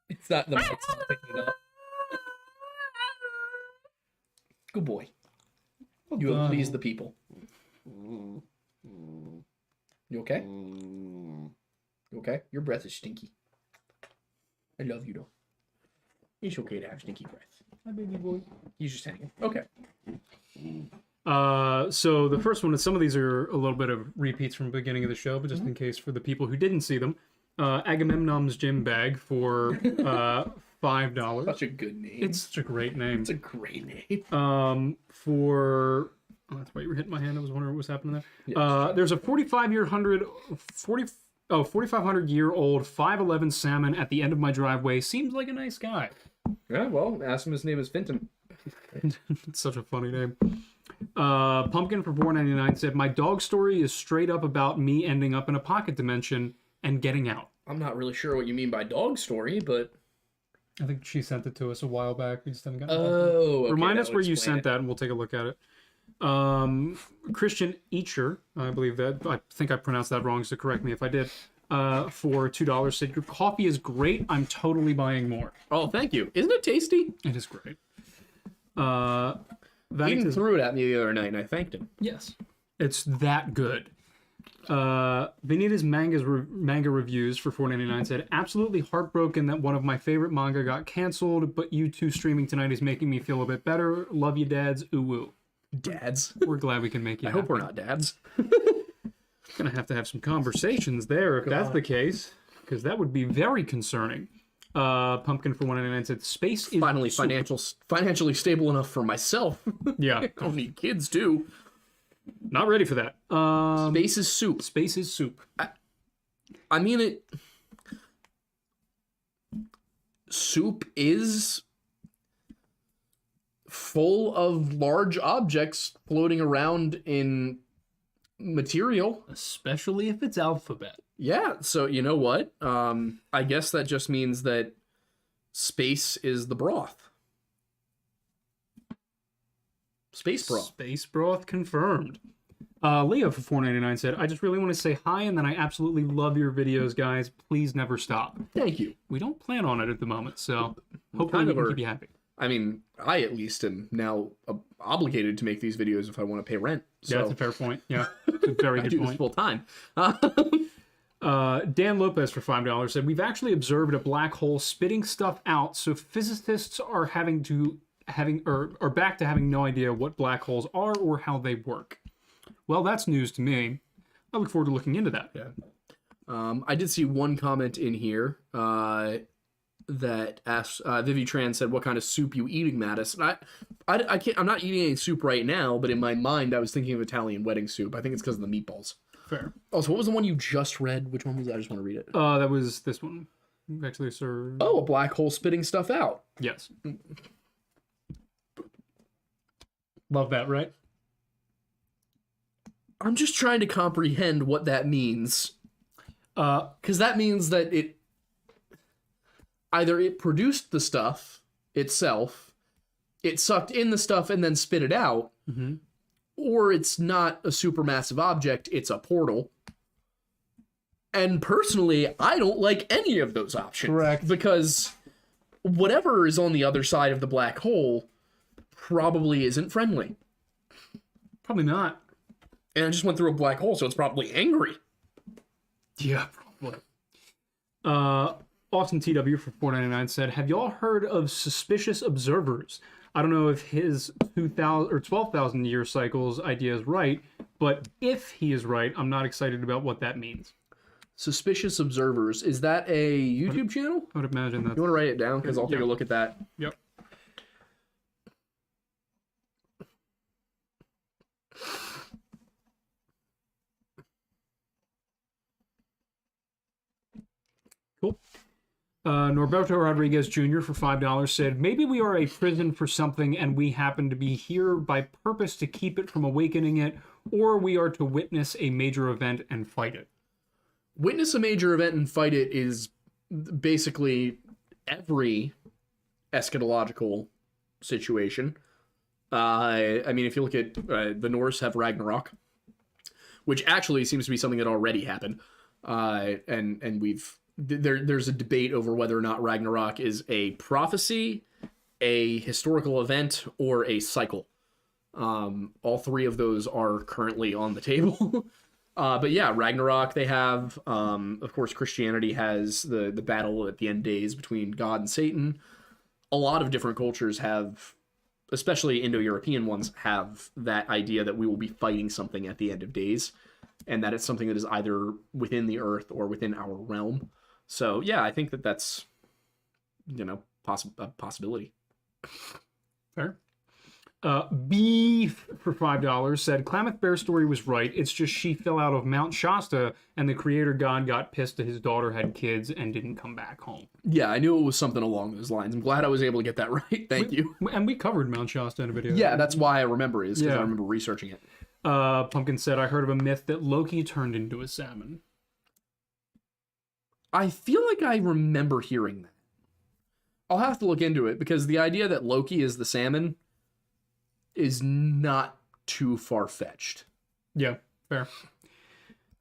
It's not the mic's not picking it up. Good boy. You have pleased the people. You okay? You okay? Your breath is stinky. I love you though. It's okay to have stinky breath. Hi, baby boy. He's just hanging. Okay. So the first one is, some of these are a little bit of repeats from the beginning of the show, but just in case for the people who didn't see them. Agamemnon's gym bag for $5. Such a good name. It's such a great name. It's a great name. For that's why you were hitting my hand. I was wondering what was happening there. There's a 4,500-year-old 5'11" salmon at the end of my driveway. Seems like a nice guy. Yeah, well, ask him his name is Finton. It's such a funny name. Pumpkin for $4.99 said, my dog story is straight up about me ending up in a pocket dimension and getting out. I'm not really sure what you mean by dog story, but... I think she sent it to us a while back. We just haven't gotten okay, Remind us where you sent that, and we'll take a look at it. Christian Eacher, I believe that. I think I pronounced that wrong, so correct me if I did. For $2 said, your coffee is great. I'm totally buying more. Oh, thank you. Isn't it tasty? It is great. He threw it at me the other night, and I thanked him. Yes. It's that good. Benita's manga reviews for $4.99 said, absolutely heartbroken that one of my favorite manga got canceled, but you two streaming tonight is making me feel a bit better. Love you, dads. Ooh woo. Dads. We're glad we can make you I happy. hope we're not dads. Gonna have to have some conversations there if that's the case, because that would be very concerning. Pumpkin for $1.99 said, space is finally financially stable enough for myself. Yeah. I don't need kids too. Not ready for that. Space is soup. Space is soup. I mean it. soup is full of large objects floating around in material. Especially if it's alphabet. Yeah, so you know what? I guess that just means that space is the broth. Space broth. Space broth confirmed. Leo for $4.99 said, I just really want to say hi, and then I absolutely love your videos, guys. Please never stop. Thank you. We don't plan on it at the moment, so hopefully we can keep you happy. I mean, I at least am now obligated to make these videos if I want to pay rent. So Yeah, that's a fair point. Yeah, it's a very I good do this point. full time. Dan Lopez for $5 said, we've actually observed a black hole spitting stuff out, so physicists are back to having no idea what black holes are or how they work. Well, that's news to me. I look forward to looking into that. Yeah. I did see one comment in here that asked Vivi Tran said, "What kind of soup you eating, Mattis?" And I can't. I'm not eating any soup right now, but in my mind, I was thinking of Italian wedding soup. I think it's because of the meatballs. Fair. Oh, so what was the one you just read? Which one was that? I just want to read it. That was this one. Actually, sir. Oh, a black hole spitting stuff out. Yes. Love that, right? I'm just trying to comprehend what that means. Because that means that either it produced the stuff itself, it sucked in the stuff and then spit it out, or it's not a supermassive object, it's a portal. And personally, I don't like any of those options. Correct. Because whatever is on the other side of the black hole probably isn't friendly. Probably not. And I just went through a black hole, so it's probably angry. Yeah, probably. Austin TW for $4.99 said, have y'all heard of suspicious observers? I don't know if his 2,000 or 12,000 year cycles idea is right, but if he is right, I'm not excited about what that means. Suspicious observers. Is that a YouTube channel? I would imagine that. You want to write it down? Because I'll take a look at that. Yep. Cool. Norberto Rodriguez Jr. for $5 said, maybe we are a prison for something and we happen to be here by purpose to keep it from awakening it, or we are to witness a major event and fight it. Witness a major event and fight it is basically every eschatological situation. I mean, if you look at the Norse have Ragnarok, which actually seems to be something that already happened, and there's a debate over whether or not Ragnarok is a prophecy, a historical event, or a cycle. All three of those are currently on the table. But yeah, Ragnarok they have. Of course, Christianity has the battle at the end days between God and Satan. A lot of different cultures have, especially Indo-European ones, have that idea that we will be fighting something at the end of days, and that it's something that is either within the earth or within our realm. So yeah, I think that's, a possibility. Fair. Beef for $5 said, Klamath Bear story was right. It's just she fell out of Mount Shasta and the creator god got pissed that his daughter had kids and didn't come back home. Yeah, I knew it was something along those lines. I'm glad I was able to get that right. Thank you. And we covered Mount Shasta in a video. Yeah, that's why I remember it, is because I remember researching it. Pumpkin said, I heard of a myth that Loki turned into a salmon. I feel like I remember hearing that. I'll have to look into it, because the idea that Loki is the salmon is not too far-fetched. Yeah, fair.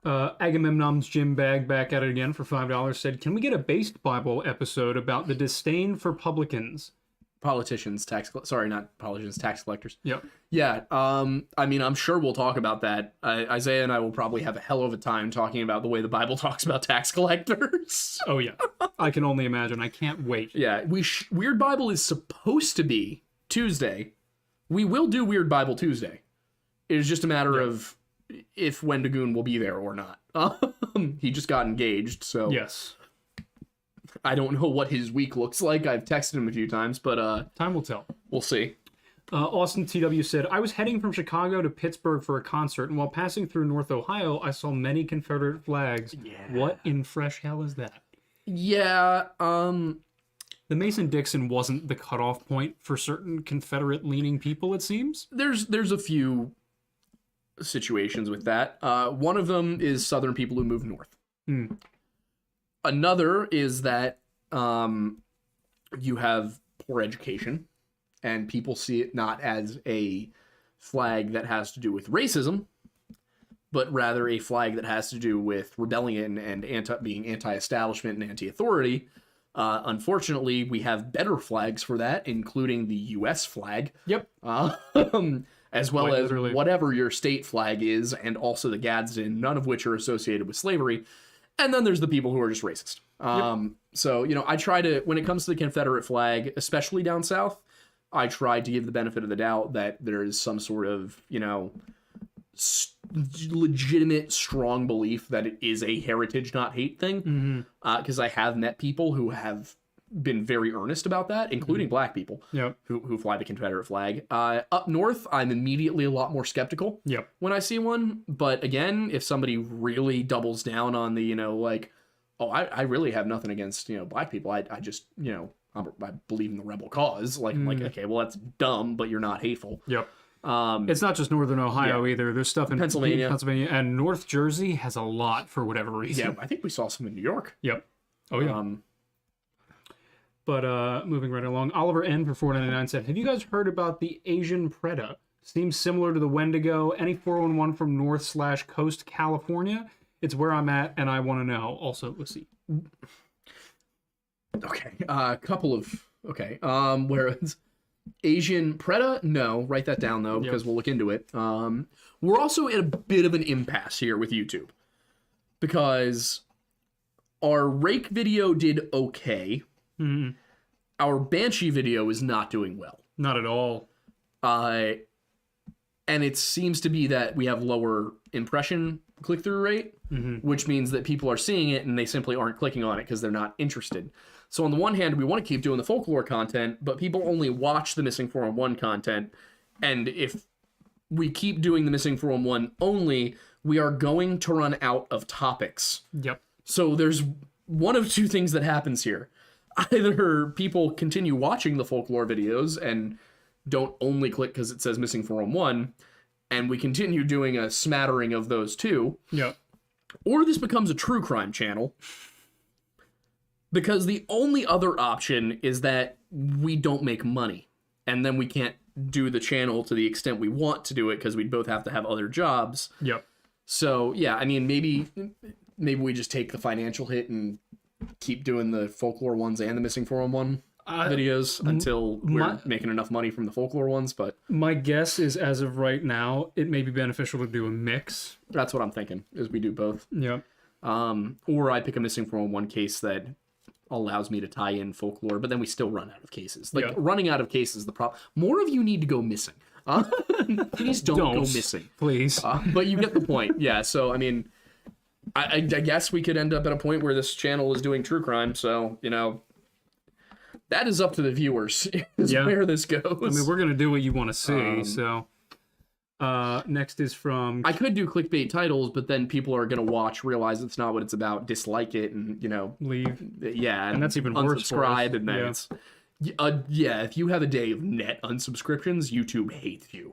Agamemnon's Jim Bag back at it again for $5 said, can we get a based Bible episode about the disdain for publicans? Tax collectors. Yep. Yeah, I mean, I'm sure we'll talk about that. Isaiah and I will probably have a hell of a time talking about the way the Bible talks about tax collectors. Oh, yeah. I can only imagine. I can't wait. Yeah, Weird Bible is supposed to be Tuesday. We will do Weird Bible Tuesday. It is just a matter of if Wendigoon will be there or not. He just got engaged, so... Yes. I don't know what his week looks like. I've texted him a few times, but... time will tell. We'll see. Austin TW said, I was heading from Chicago to Pittsburgh for a concert, and while passing through North Ohio, I saw many Confederate flags. Yeah. What in fresh hell is that? Yeah, The Mason-Dixon wasn't the cutoff point for certain Confederate-leaning people, it seems. There's a few situations with that. One of them is Southern people who move north. Another is that you have poor education, and people see it not as a flag that has to do with racism, but rather a flag that has to do with rebellion and being anti-establishment and anti-authority. Unfortunately, we have better flags for that, including the U.S. flag. Yep. As well Quite as literally. whatever your state flag is, and also the Gadsden, none of which are associated with slavery. And then there's the people who are just racist. So, you know, I try to, when it comes to the Confederate flag, especially down south, I try to give the benefit of the doubt that there is some sort of, you know, legitimate, strong belief that it is a heritage, not hate thing. Because I have met people who have been very earnest about that, including black people who fly the Confederate flag. Up north, I'm immediately a lot more skeptical when I see one. But again, if somebody really doubles down on the, you know, like, oh, I really have nothing against, you know, black people. I just, you know, I believe in the rebel cause. Like, I'm like, okay, well, that's dumb, but you're not hateful. It's not just Northern Ohio either. There's stuff in Pennsylvania, and North Jersey has a lot for whatever reason. I think we saw some in New York. Oh, yeah. But moving right along, Oliver N. for $4.99 said, have you guys heard about the Asian Preda? Seems similar to the Wendigo. Any 411 from North/Coast California? It's where I'm at, and I want to know. Also, let's see. Okay, where it's Asian Preda? No, write that down though, because we'll look into it. We're also at a bit of an impasse here with YouTube, because our Rake video did okay. Our Banshee video is not doing well. Not at all. And it seems to be that we have lower impression click-through rate, which means that people are seeing it and they simply aren't clicking on it because they're not interested. So on the one hand, we want to keep doing the folklore content, but people only watch the Missing 411 content. And if we keep doing the Missing 411 only, we are going to run out of topics. So there's one of two things that happens here. Either people continue watching the folklore videos and don't only click because it says Missing 411, and we continue doing a smattering of those two. Or this becomes a true crime channel. Because the only other option is that we don't make money. And then we can't do the channel to the extent we want to do it because we'd both have to have other jobs. So, yeah, I mean, maybe we just take the financial hit and keep doing the folklore ones and the Missing 411 videos until we're making enough money from the folklore ones. But my guess is, as of right now, it may be beneficial to do a mix. That's what I'm thinking, is we do both. Or I pick a Missing 411 case that allows me to tie in folklore, but then we still run out of cases. Like, running out of cases is the problem. More of you need to go missing. Please don't go missing. Please. But you get the point. Yeah, so, I mean, I guess we could end up at a point where this channel is doing true crime, so, you know, that is up to the viewers, is where this goes. I mean, we're going to do what you want to see, so... next is from... I could do clickbait titles, but then people are going to watch, realize it's not what it's about, dislike it, and, you know... leave. Yeah, and that's even worse. Unsubscribe, and then it's... if you have a day of net unsubscriptions, YouTube hates you.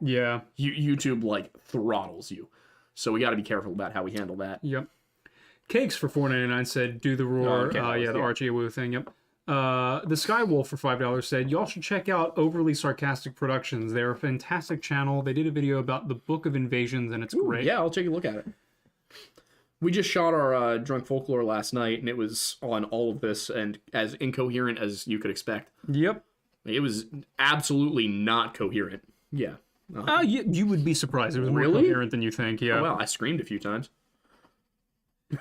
YouTube, like, throttles you. So we got to be careful about how we handle that. Cakes for $4.99 said, do the roar. The Archie Wu thing, The Skywolf for $5 said, y'all should check out Overly Sarcastic Productions. They're a fantastic channel. They did a video about the Book of Invasions, and it's great. Yeah, I'll take a look at it. We just shot our Drunk Folklore last night, and it was on all of this, and as incoherent as you could expect. It was absolutely not coherent. You would be surprised. It was more coherent than you think, Oh, well, I screamed a few times.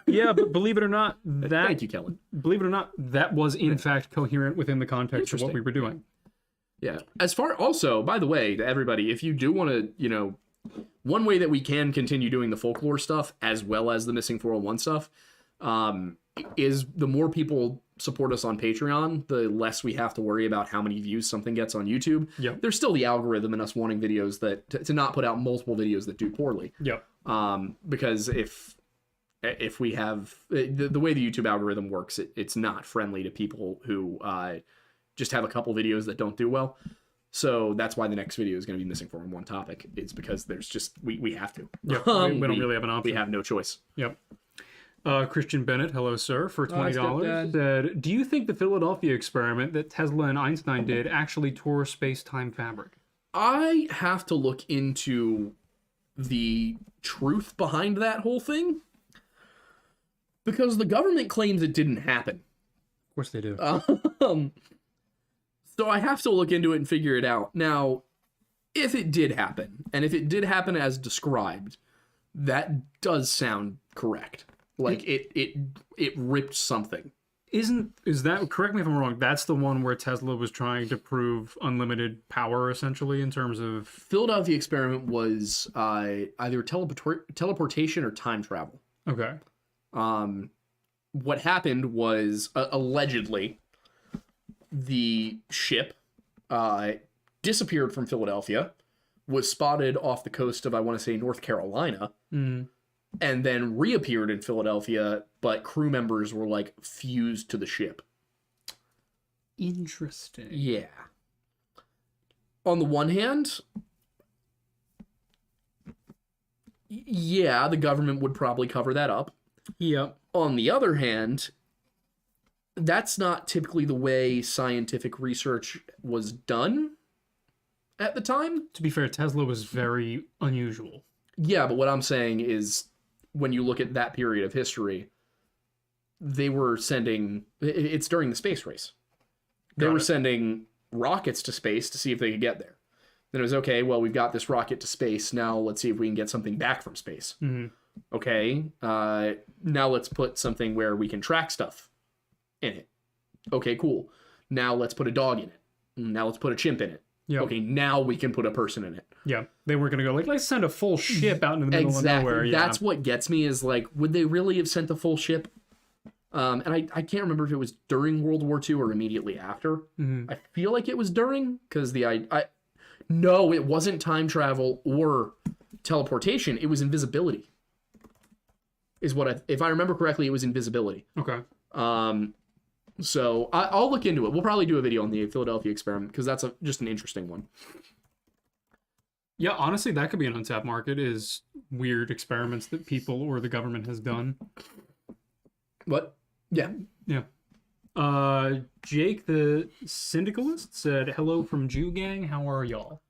But believe it or not, Thank you, Kellen. Believe it or not, that was in fact coherent within the context of what we were doing. Also, by the way, to everybody, if you do want to, you know, one way that we can continue doing the folklore stuff as well as the Missing 401 stuff is the more people support us on Patreon, the less we have to worry about how many views something gets on YouTube. There's still the algorithm in us wanting videos that to not put out multiple videos that do poorly. Because if we have the way the YouTube algorithm works, it's not friendly to people who just have a couple videos that don't do well. So that's why the next video is going to be missing from one topic. It's because there's just we have to. Yep. We don't really have an option. We have no choice. Yep. Christian Bennett, hello sir, for $20 stepdad. said, do you think the Philadelphia experiment that Tesla and Einstein did actually tore space-time fabric? I have to look into the truth behind that whole thing because the government claims it didn't happen. Of course they do. So I have to look into it and figure it out. Now, if it did happen, and if it did happen as described, that does sound correct. Like it ripped something. Is that, correct me if I'm wrong, that's the one where Tesla was trying to prove unlimited power, essentially, in terms of... Philadelphia experiment was either teleportation or time travel. Okay. What happened was, allegedly, the ship disappeared from Philadelphia, was spotted off the coast of, I want to say, North Carolina, and then reappeared in Philadelphia, but crew members were, like, fused to the ship. Interesting. Yeah. On the one hand, yeah, the government would probably cover that up. Yep. On the other hand, that's not typically the way scientific research was done at the time. To be fair, Tesla was very unusual. Yeah, but what I'm saying is, when you look at that period of history, they were sending... It's during the space race. They were sending rockets to space to see if they could get there. Then it was, okay, well, we've got this rocket to space. Now let's see if we can get something back from space. Okay, now let's put something where we can track stuff in it. Okay, cool. Now let's put a dog in it. Now let's put a chimp in it. Yep. Okay, now we can put a person in it. Yeah, they weren't going to go, like, let's send a full ship out in the middle of nowhere. Yeah. That's what gets me is, like, would they really have sent the full ship? And I can't remember if it was during World War II or immediately after. I feel like it was during, because no, it wasn't time travel or teleportation. It was invisibility. Is what if I remember correctly, it was invisibility. Okay. So I'll look into it. We'll probably do a video on the Philadelphia experiment because that's just an interesting one. Yeah, honestly, that could be an untapped market, is weird experiments that people or the government has done. What? Yeah. Yeah. Jake the Syndicalist said, hello from Jew Gang. How are y'all?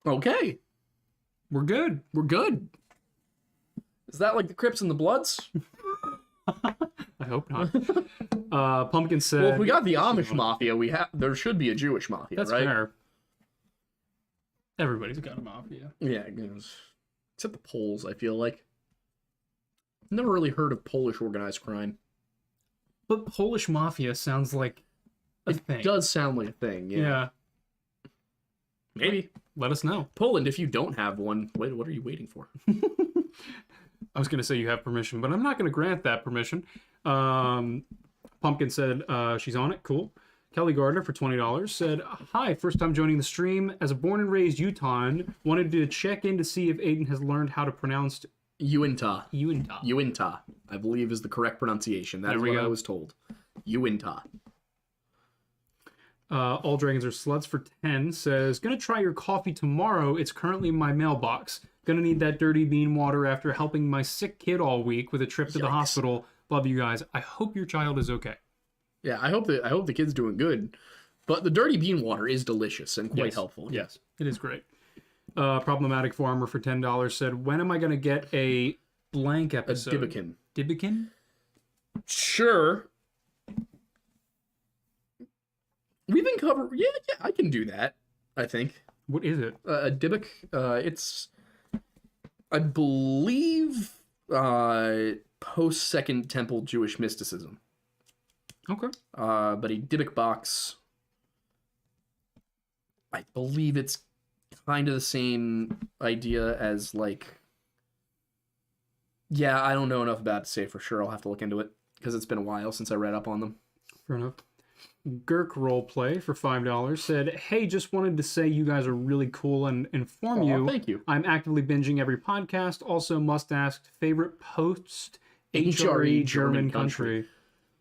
Okay. We're good. We're good. Is that like the Crips and the Bloods? I hope not. Pumpkin said... Well, if we got the Amish Mafia, there should be a Jewish Mafia, That's right? fair. Everybody's got a mafia. Yeah, except the Poles, I feel like. Never really heard of Polish organized crime. But Polish mafia sounds like a thing. It does sound like a thing, yeah. Yeah. Maybe. Let us know. Poland, if you don't have one, wait, what are you waiting for? I was going to say you have permission, but I'm not going to grant that permission. Pumpkin said she's on it. Cool. Kelly Gardner for $20 said, hi, first time joining the stream. As a born and raised Utahn, wanted to check in to see if Aiden has learned how to pronounce... Uintah. Uintah. Uintah, I believe is the correct pronunciation. That's what I was told. Uintah. All Dragons Are Sluts for 10 says, gonna try your coffee tomorrow. It's currently in my mailbox. Gonna need that dirty bean water after helping my sick kid all week with a trip to the hospital. Love you guys. I hope your child is okay. Yeah, I hope the kid's doing good. But the dirty bean water is delicious and quite helpful. Yes, it is great. Problematic Farmer for $10 said, when am I gonna get a blank episode? A Dibbikin. Dibbikin? Sure. We've been covered. Yeah, I can do that. I think. What is it? A Dybbuk. It's, I believe, post Second Temple Jewish mysticism. Okay. But a Dybbuk box. I believe it's kind of the same idea as like. Yeah, I don't know enough about it to say for sure. I'll have to look into it because it's been a while since I read up on them. Fair enough. Gurk Roleplay for $5 said, hey, just wanted to say you guys are really cool and inform you. Thank you. I'm actively binging every podcast. Also must ask, favorite post HRE German country.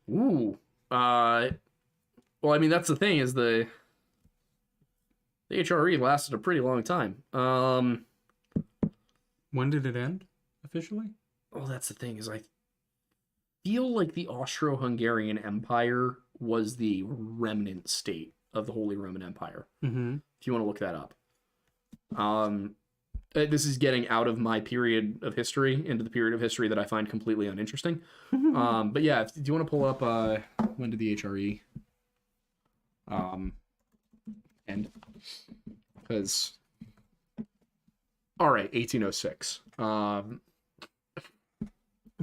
Ooh. Well, I mean, that's the thing, is the HRE lasted a pretty long time. When did it end officially? Oh, that's the thing, is I feel like the Austro-Hungarian Empire was the remnant state of the Holy Roman Empire. Mm-hmm. If you want to look that up. This is getting out of my period of history into the period of history that I find completely uninteresting. But yeah, do you want to pull up when did the HRE end? Because all right, 1806.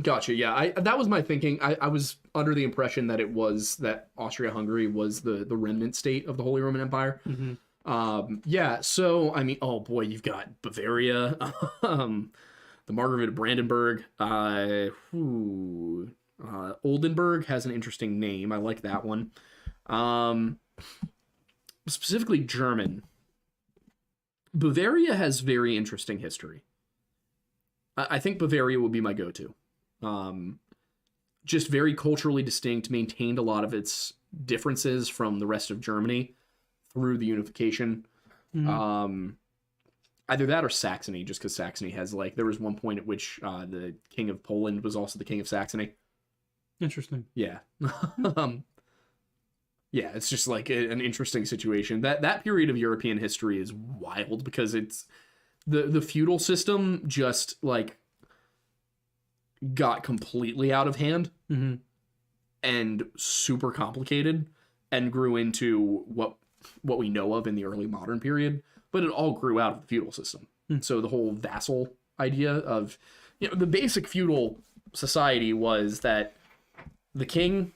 Gotcha. Yeah, that was my thinking. I was under the impression that it was that Austria-Hungary was the remnant state of the Holy Roman Empire. Mm-hmm. Yeah, so I mean, oh boy, you've got Bavaria, the Margrave of Brandenburg, Oldenburg has an interesting name. I like that one. Specifically German. Bavaria has very interesting history. I think Bavaria would be my go-to. Just very culturally distinct, maintained a lot of its differences from the rest of Germany through the unification. Mm-hmm. Either that or Saxony, just because Saxony has, like, there was one point at which the king of Poland was also the king of Saxony. Interesting. Yeah. Yeah, it's just like an interesting situation. That period of European history is wild because it's the feudal system just like got completely out of hand Mm-hmm. and super complicated and grew into what we know of in the early modern period, but it all grew out of the feudal system. So the whole vassal idea of, you know, the basic feudal society was that the king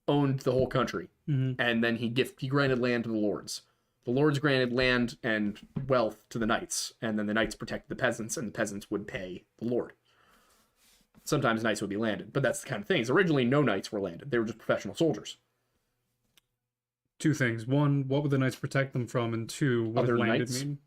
owned the whole country, and then he granted land to the lords. The lords granted land and wealth to the knights, and then the knights protected the peasants, and the peasants would pay the lord. Sometimes knights would be landed, but that's the kind of things. Originally, no knights were landed. They were just professional soldiers. Two things. One, what would the knights protect them from? And two, what Other does landed knights? mean?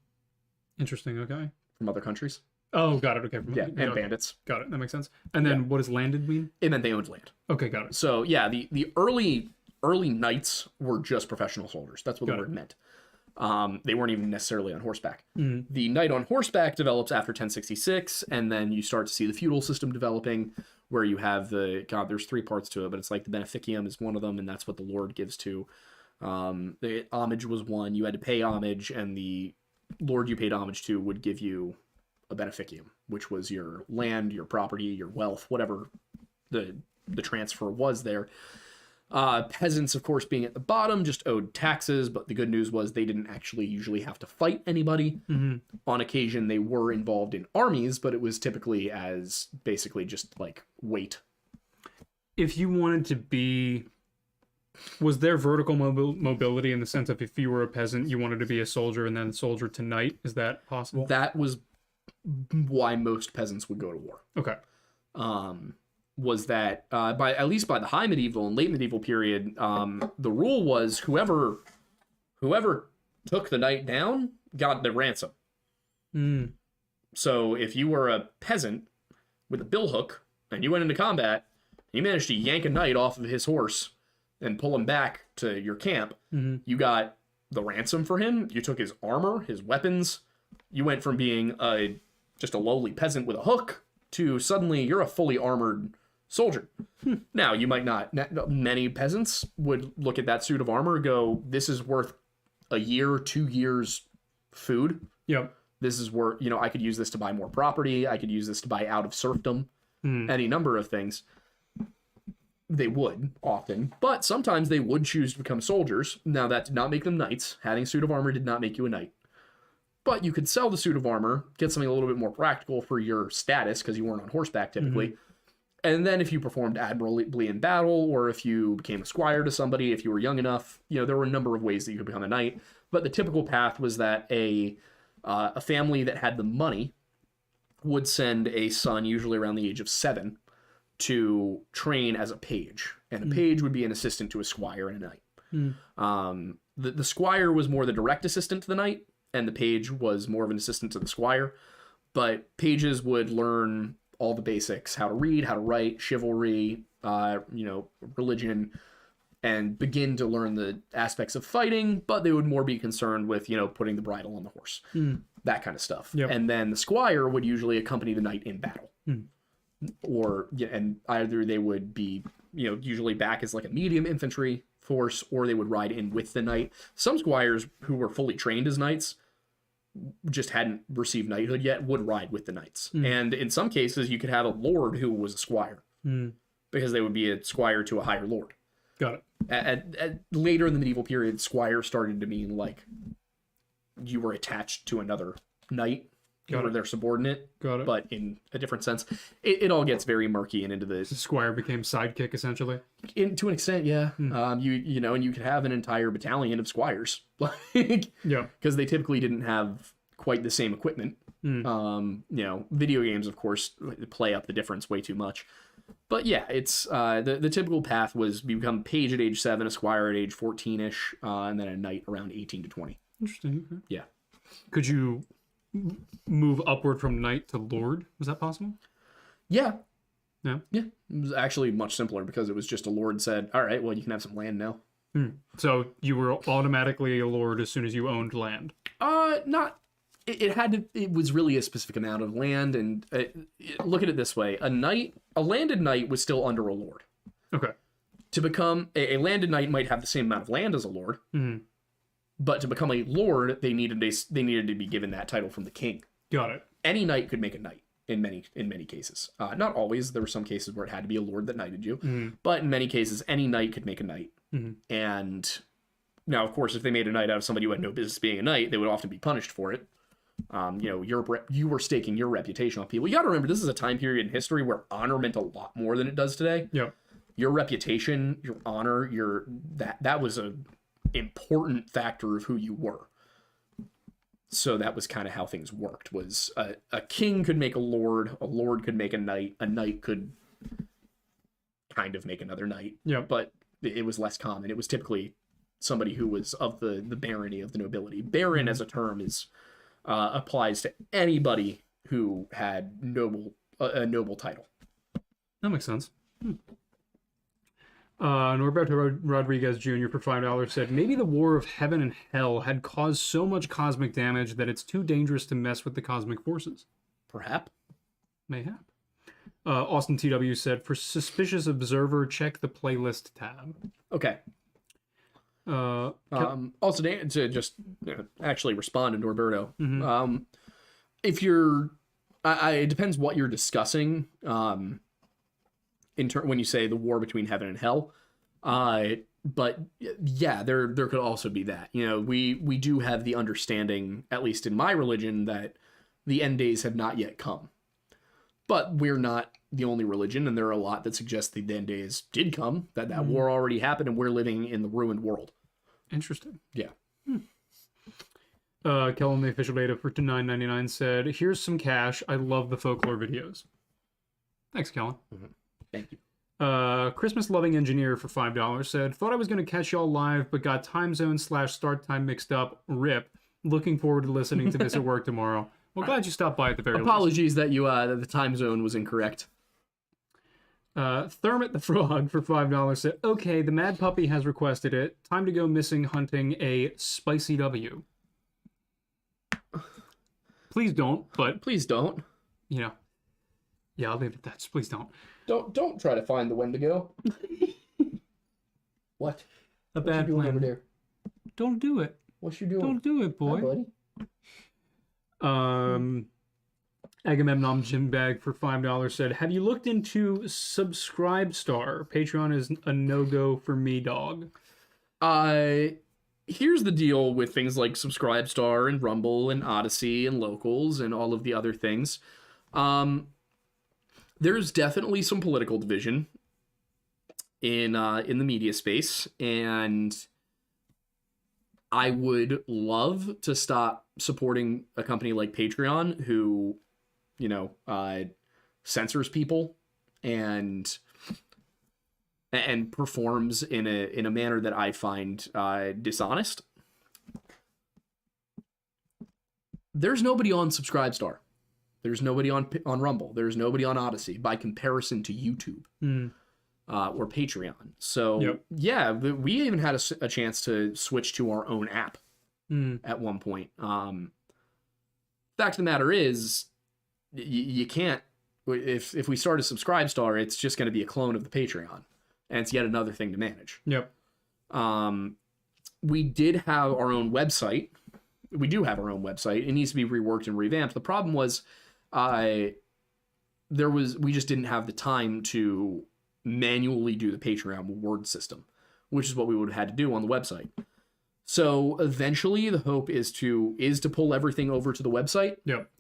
Interesting, okay. From other countries. Oh, got it, okay. Yeah, and okay. bandits. Got it, that makes sense. And then what does landed mean? It meant they owned land. Okay, got it. So yeah, the early knights were just professional soldiers. That's what the word meant. They weren't even necessarily on horseback. The knight on horseback develops after 1066, and then you start to see the feudal system developing, where you have there's three parts to it, but it's like the beneficium is one of them, and that's what the lord gives to. The homage was one. You had to pay homage, and the lord you paid homage to would give you a beneficium, which was your land, your property, your wealth, whatever the transfer was there. Peasants, of course, being at the bottom, just owed taxes, but the good news was they didn't actually usually have to fight anybody. On occasion, they were involved in armies, but it was typically as basically just like weight. If you wanted to be... Was there vertical mobility in the sense of if you were a peasant, you wanted to be a soldier and then soldier to knight? Is that possible? That was why most peasants would go to war. Okay. Was that at least by the high medieval and late medieval period, the rule was whoever took the knight down got the ransom. So if you were a peasant with a billhook and you went into combat, you managed to yank a knight off of his horse and pull him back to your camp, you got the ransom for him. You took his armor, his weapons. You went from being just a lowly peasant with a hook to suddenly you're a fully armored soldier. Now, you might not. Many peasants would look at that suit of armor and go, this is worth a year, 2 years food. Yep. This is worth, I could use this to buy more property. I could use this to buy out of serfdom. Any number of things. They would often, but sometimes they would choose to become soldiers. Now, that did not make them knights. Having a suit of armor did not make you a knight. But you could sell the suit of armor, get something a little bit more practical for your status, because you weren't on horseback typically. And then if you performed admirably in battle, or if you became a squire to somebody, if you were young enough, there were a number of ways that you could become a knight. But the typical path was that a family that had the money would send a son, usually around the age of 7, to train as a page. And a page would be an assistant to a squire and a knight. The squire was more the direct assistant to the knight, and the page was more of an assistant to the squire. But pages would learn all the basics: how to read, how to write, chivalry, religion, and begin to learn the aspects of fighting. But they would more be concerned with, putting the bridle on the horse, that kind of stuff. Yep. And then the squire would usually accompany the knight in battle, and either they would be, usually back as like a medium infantry force, or they would ride in with the knight. Some squires who were fully trained as knights, just hadn't received knighthood yet, would ride with the knights. And in some cases, you could have a lord who was a squire, because they would be a squire to a higher lord. Got it. At later in the medieval period, squire started to mean like you were attached to another knight. You were their subordinate. Got it. But in a different sense. It all gets very murky and into The the... squire became sidekick, essentially. To an extent, yeah. And you could have an entire battalion of squires. Yeah. Because they typically didn't have quite the same equipment. Video games, of course, play up the difference way too much. But yeah, it's the typical path was you become page at age 7, a squire at age 14-ish, and then a knight around 18 to 20. Interesting. Okay. Yeah. Could you move upward from knight to lord? Was that possible? Yeah. Yeah. Yeah. It was actually much simpler because it was just a lord said, all right, well, you can have some land now. So you were automatically a lord as soon as you owned land? Not... It was really a specific amount of land, and look at it this way. A landed knight was still under a lord. Okay. To become... A landed knight might have the same amount of land as a lord, but to become a lord, they needed to be given that title from the king. Got it. Any knight could make a knight in many cases. Not always. There were some cases where it had to be a lord that knighted you, but in many cases, any knight could make a knight. And now, of course, if they made a knight out of somebody who had no business being a knight, they would often be punished for it. You were staking your reputation on people. You got to remember, this is a time period in history where honor meant a lot more than it does today. Yeah. Your reputation, your honor, that was a important factor of who you were. So that was kind of how things worked. Was a king could make a lord could make a knight could kind of make another knight. Yeah. But it was less common. It was typically somebody who was of the barony, of the nobility. Baron as a term is applies to anybody who had a noble title. That makes sense. Norberto Rodriguez Jr. for $5 said, maybe the war of heaven and hell had caused so much cosmic damage that it's too dangerous to mess with the cosmic forces. Perhaps. Mayhap. Austin TW said, for suspicious observer, check the playlist tab. Okay. Also, to just actually respond to Norberto, if you're, it depends what you're discussing. When you say the war between heaven and hell, but yeah, there could also be that. We do have the understanding, at least in my religion, that the end days have not yet come. But we're not the only religion, and there are a lot that suggest the end days did come, that war already happened, and we're living in the ruined world. Interesting. Yeah. Kellen, the official data for $9.99 said, here's some cash. I love the folklore videos. Thanks, Kellen. Thank you. Christmas-loving engineer for $5 said, thought I was going to catch y'all live, but got time zone / start time mixed up. RIP. Looking forward to listening to this at work tomorrow. Well, glad you stopped by at the very least. Apologies that that the time zone was incorrect. Thermit the Frog for $5 said, okay, the Mad Puppy has requested it. Time to go missing hunting a spicy W. Please don't, but... Please don't. Yeah, I'll leave it at that. Just please don't. Don't try to find the Wendigo. What? A bad plan. Over there? Don't do it. What you doing? Don't do it, boy. Hi, buddy. Agamemnon Jim Bag for $5 said, have you looked into Subscribestar? Patreon is a no-go for me, dog. Here's the deal with things like Subscribestar and Rumble and Odyssey and Locals and all of the other things. There's definitely some political division in the media space, and I would love to stop supporting a company like Patreon who, censors people and performs in a manner that I find dishonest. There's nobody on Subscribestar. There's nobody on Rumble. There's nobody on Odyssey by comparison to YouTube or Patreon. So yeah, we even had a chance to switch to our own app at one point. Fact of the matter is, you can't. If we start a Subscribe-Star, it's just going to be a clone of the Patreon, and it's yet another thing to manage. Yep. We did have our own website. We do have our own website. It needs to be reworked and revamped. The problem was, we just didn't have the time to manually do the Patreon word system, which is what we would have had to do on the website. So eventually, the hope is to pull everything over to the website. Yep.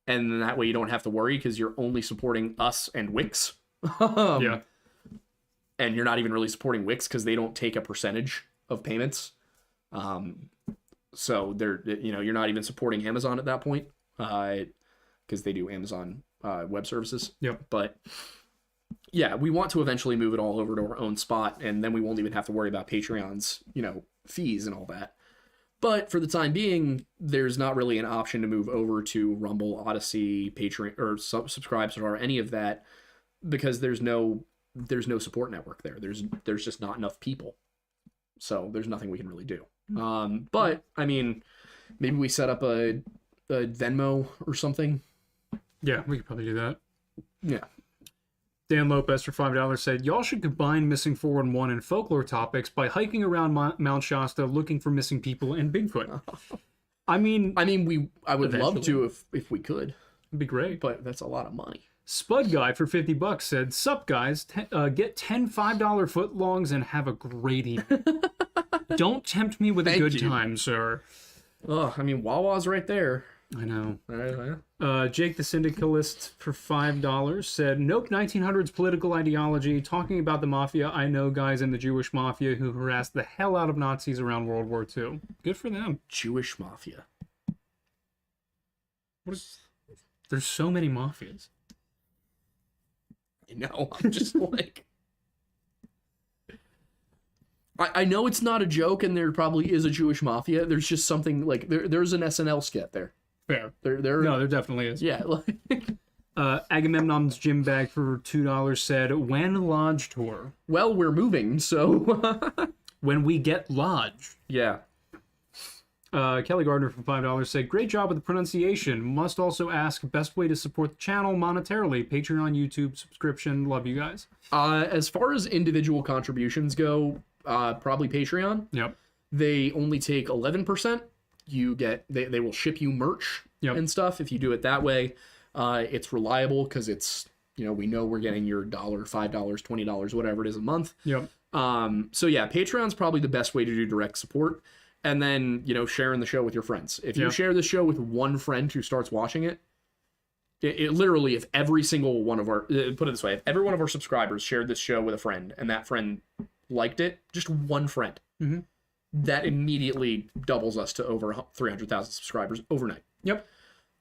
And then that way you don't have to worry because you're only supporting us and Wix. Yeah. And you're not even really supporting Wix because they don't take a percentage of payments. So you're not even supporting Amazon at that point because they do Amazon web services. Yep. But yeah, we want to eventually move it all over to our own spot, and then we won't even have to worry about Patreon's, fees and all that. But for the time being, there's not really an option to move over to Rumble, Odyssey, Patreon, or Subscribes or any of that because there's no support network there. There's just not enough people. So there's nothing we can really do. But I mean, maybe we set up a Venmo or something. Yeah, we could probably do that. Yeah. Dan Lopez for $5 said, y'all should combine Missing 411 and folklore topics by hiking around Mount Shasta looking for missing people and Bigfoot. I mean, I would love eventually. to if we could. It'd be great. But that's a lot of money. Spud Guy for $50 said, sup guys, get 10 $5 footlongs and have a great evening. Don't tempt me with a good time, sir. Oh, Wawa's right there. I know. Uh-huh. Jake the Syndicalist for $5 said, nope, 1900s political ideology, talking about the Mafia. I know guys in the Jewish Mafia who harassed the hell out of Nazis around World War II. Good for them. Jewish Mafia. There's so many Mafias. I'm just like... I know it's not a joke and there probably is a Jewish Mafia. There's just something like... There's an SNL skit there. Fair. No, there definitely is. Yeah. Agamemnon's gym bag for $2 said, when lodge tour? Well, we're moving, so... When we get lodge. Yeah. Kelly Gardner for $5 said, great job with the pronunciation. Must also ask, best way to support the channel monetarily. Patreon, YouTube, subscription. Love you guys. As far as individual contributions go, probably Patreon. Yep. They only take 11%. They will ship you merch and stuff if you do it that way. It's reliable because it's, we know we're getting your $1, $5, $20, whatever it is a month. Yep. So yeah, Patreon's probably the best way to do direct support. And then, sharing the show with your friends. If you share the show with one friend who starts watching it, it literally, if every single one of our, put it this way, if every one of our subscribers shared this show with a friend and that friend liked it, just one friend, that immediately doubles us to over 300,000 subscribers overnight. Yep.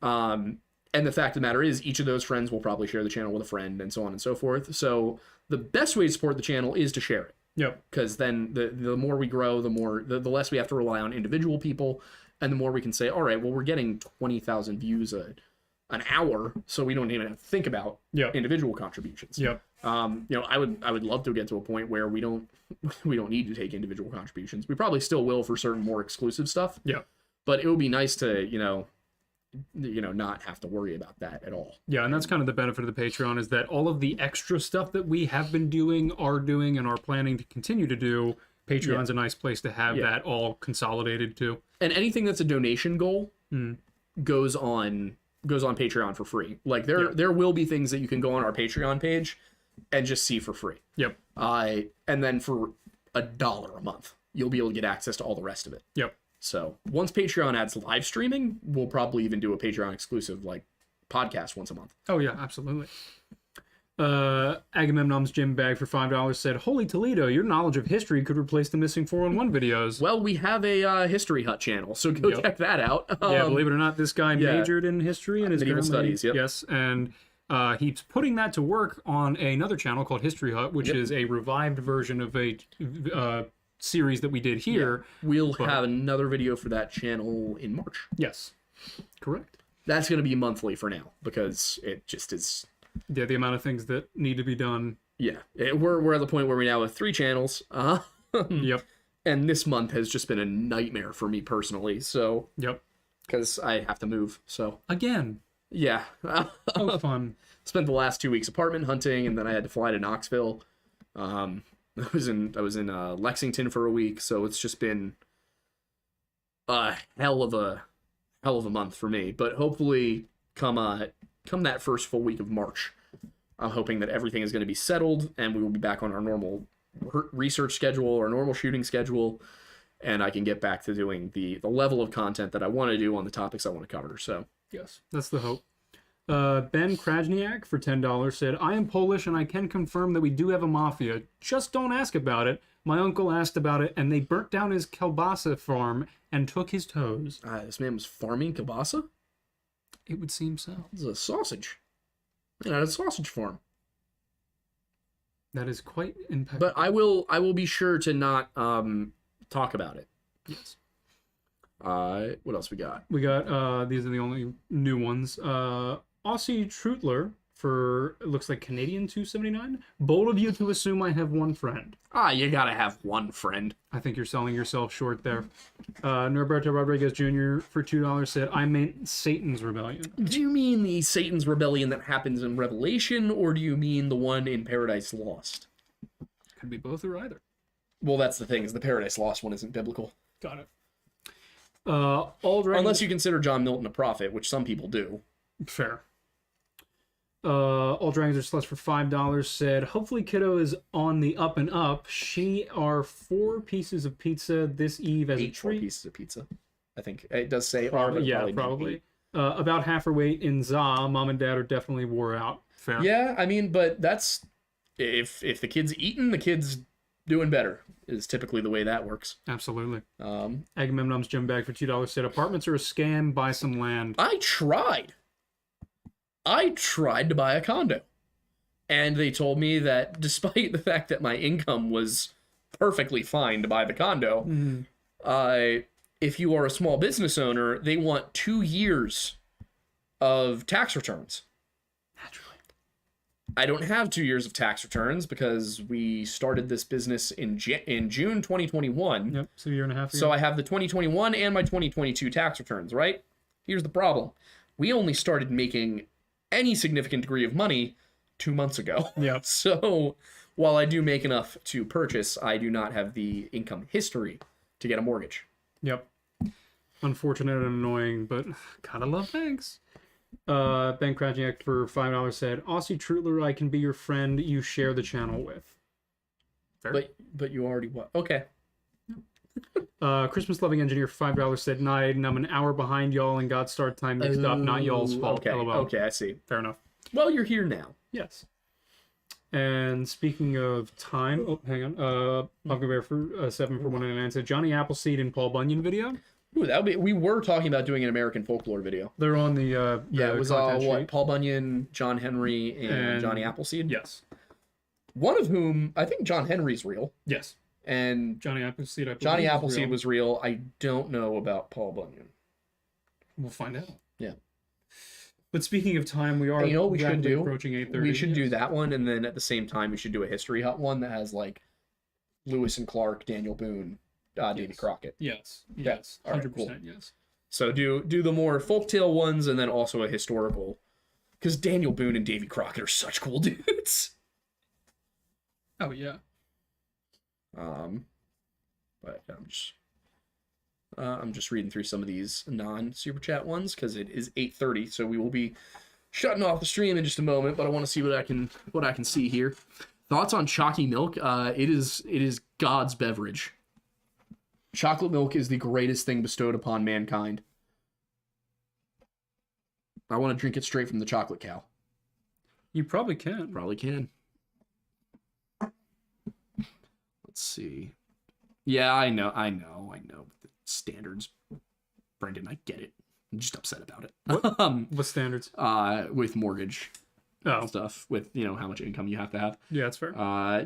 And the fact of the matter is, each of those friends will probably share the channel with a friend and so on and so forth. So the best way to support the channel is to share it. Yep. Because then the more we grow, the less we have to rely on individual people, and the more we can say, all right, well, we're getting 20,000 views an hour, so we don't even have to think about individual contributions. Yep. I would love to get to a point where we don't need to take individual contributions. We probably still will for certain more exclusive stuff. Yeah. But it would be nice to, not have to worry about that at all. Yeah, and that's kind of the benefit of the Patreon is that all of the extra stuff that we have been doing, are doing, and are planning to continue to do, Patreon's a nice place to have that all consolidated too. And anything that's a donation goal goes on Patreon for free. Like there will be things that you can go on our Patreon page and just see for free. Yep. And then for $1 a month, you'll be able to get access to all the rest of it. Yep. So once Patreon adds live streaming, we'll probably even do a Patreon exclusive podcast once a month. Oh yeah, absolutely. Agamemnon's gym bag for $5 said, holy Toledo, your knowledge of history could replace the missing 411 videos. Well, we have a History Hut channel, so go check that out. Yeah, believe it or not, this guy majored in history and is medieval studies. Yep. Yes, and he's putting that to work on another channel called History Hut, which is a revived version of a series that we did here. Yeah. We'll have another video for that channel in March. Yes, correct. That's going to be monthly for now because it just is. Yeah, the amount of things that need to be done. Yeah, we're at the point where we now have 3 channels. Yep. And this month has just been a nightmare for me personally. So Yep. because I have to move. So Again. yeah, Oh, fun. spent the last 2 weeks apartment hunting, and then I had to fly to Knoxville. I was in Lexington for a week, so it's just been a hell of a month for me. But hopefully, come that first full week of March, I'm hoping that everything is going to be settled, and we will be back on our normal research schedule or normal shooting schedule, and I can get back to doing the level of content that I want to do on the topics I want to cover. So Yes, that's the hope. Ben Krajniak for $10 said, I am Polish and I can confirm that we do have a mafia. Just don't ask about it. My uncle asked about it and they burnt down his kielbasa farm and took his toes. this man was farming kielbasa? It would seem so. This is a sausage. Man, had a sausage farm. That is quite impactful. But I will be sure to not talk about it. Yes. What else we got? We got, these are the only new ones. Aussie Trutler for, it looks like Canadian 279. Bold of you to assume I have one friend. You gotta have one friend. I think you're selling yourself short there. Norberto Rodriguez Jr. for $2 said, I meant Satan's Rebellion. Do you mean the Satan's Rebellion that happens in Revelation, or do you mean the one in Paradise Lost? Could be both or either. Well, that's the thing, is the Paradise Lost one isn't biblical. Got it. All dragons... Unless you consider John Milton a prophet, which some people do. Fair. All Dragons Are Sluts for $5 said, hopefully Kiddo is on the up and up. She are 4 pieces of pizza this eve as a 4 treat. pieces of pizza. I think it does say are, but Yeah, probably. probably. About half her weight in Za. Mom and Dad are definitely wore out. Fair. Yeah, I mean, but that's if the kid's eating, the kid's doing better. Is typically the way that works. Absolutely. Um, Agamemnon's gym bag for $2 said, apartments are a scam. Buy some land. I tried to buy a condo, and they told me that despite the fact that my income was perfectly fine to buy the condo, if you are a small business owner, they want 2 years of tax returns. Naturally. I don't have 2 years of tax returns because we started this business in June 2021. Yep, so a year and a half ago. So I have the 2021 and my 2022 tax returns, right? Here's the problem. We only started making any significant degree of money 2 months ago. Yep. So while I do make enough to purchase, I do not have the income history to get a mortgage. Yep. Unfortunate and annoying, but gotta love banks. Ben Krajniak for $5 said, Aussie Trutler, I can be your friend you share the channel with. Fair. But you already what? Okay. Christmas Loving Engineer for $5 said, Night, and I'm an hour behind y'all and got start time mixed up. Not y'all's fault. Okay, LOL. okay, I see. Fair enough. Well, you're here now. Yes. And speaking of time, oh, hang on. Pumpkin Bear for 7 for 199 said, Johnny Appleseed and Paul Bunyan video. Ooh, that would be. We were talking about doing an American folklore video. They're on the Yeah, it was all content what sheet. Paul Bunyan, John Henry, and And- Johnny Appleseed. Yes. One of whom I think John Henry's real, Yes. and Johnny Appleseed. I believe, Johnny is Appleseed real. was real. I don't know about Paul Bunyan. We'll find out. Yeah. But speaking of time, we are Hey, you know what we should rapidly do? approaching 8:30. We should do Yes. that one, and then at the same time, we should do a History Hut one that has like Lewis and Clark, Daniel Boone, Davy Yes. Crockett. Yes. Yeah. Yes. All right, 100%. Yes. So do the more folktale ones, and then also a historical, because Daniel Boone and Davy Crockett are such cool dudes. Oh yeah. But I'm just reading through some of these non-super chat ones because it is 8:30, so we will be shutting off the stream in just a moment. But I want to see what I can see here. Thoughts on chalky milk? It is God's beverage. Chocolate milk is the greatest thing bestowed upon mankind. I want to drink it straight from the chocolate cow. You probably can. Probably can. Let's see. Yeah, I know. The standards. Brendan, I get it. I'm just upset about it. What standards? With mortgage Oh, stuff, with how much income you have to have. yeah, that's fair.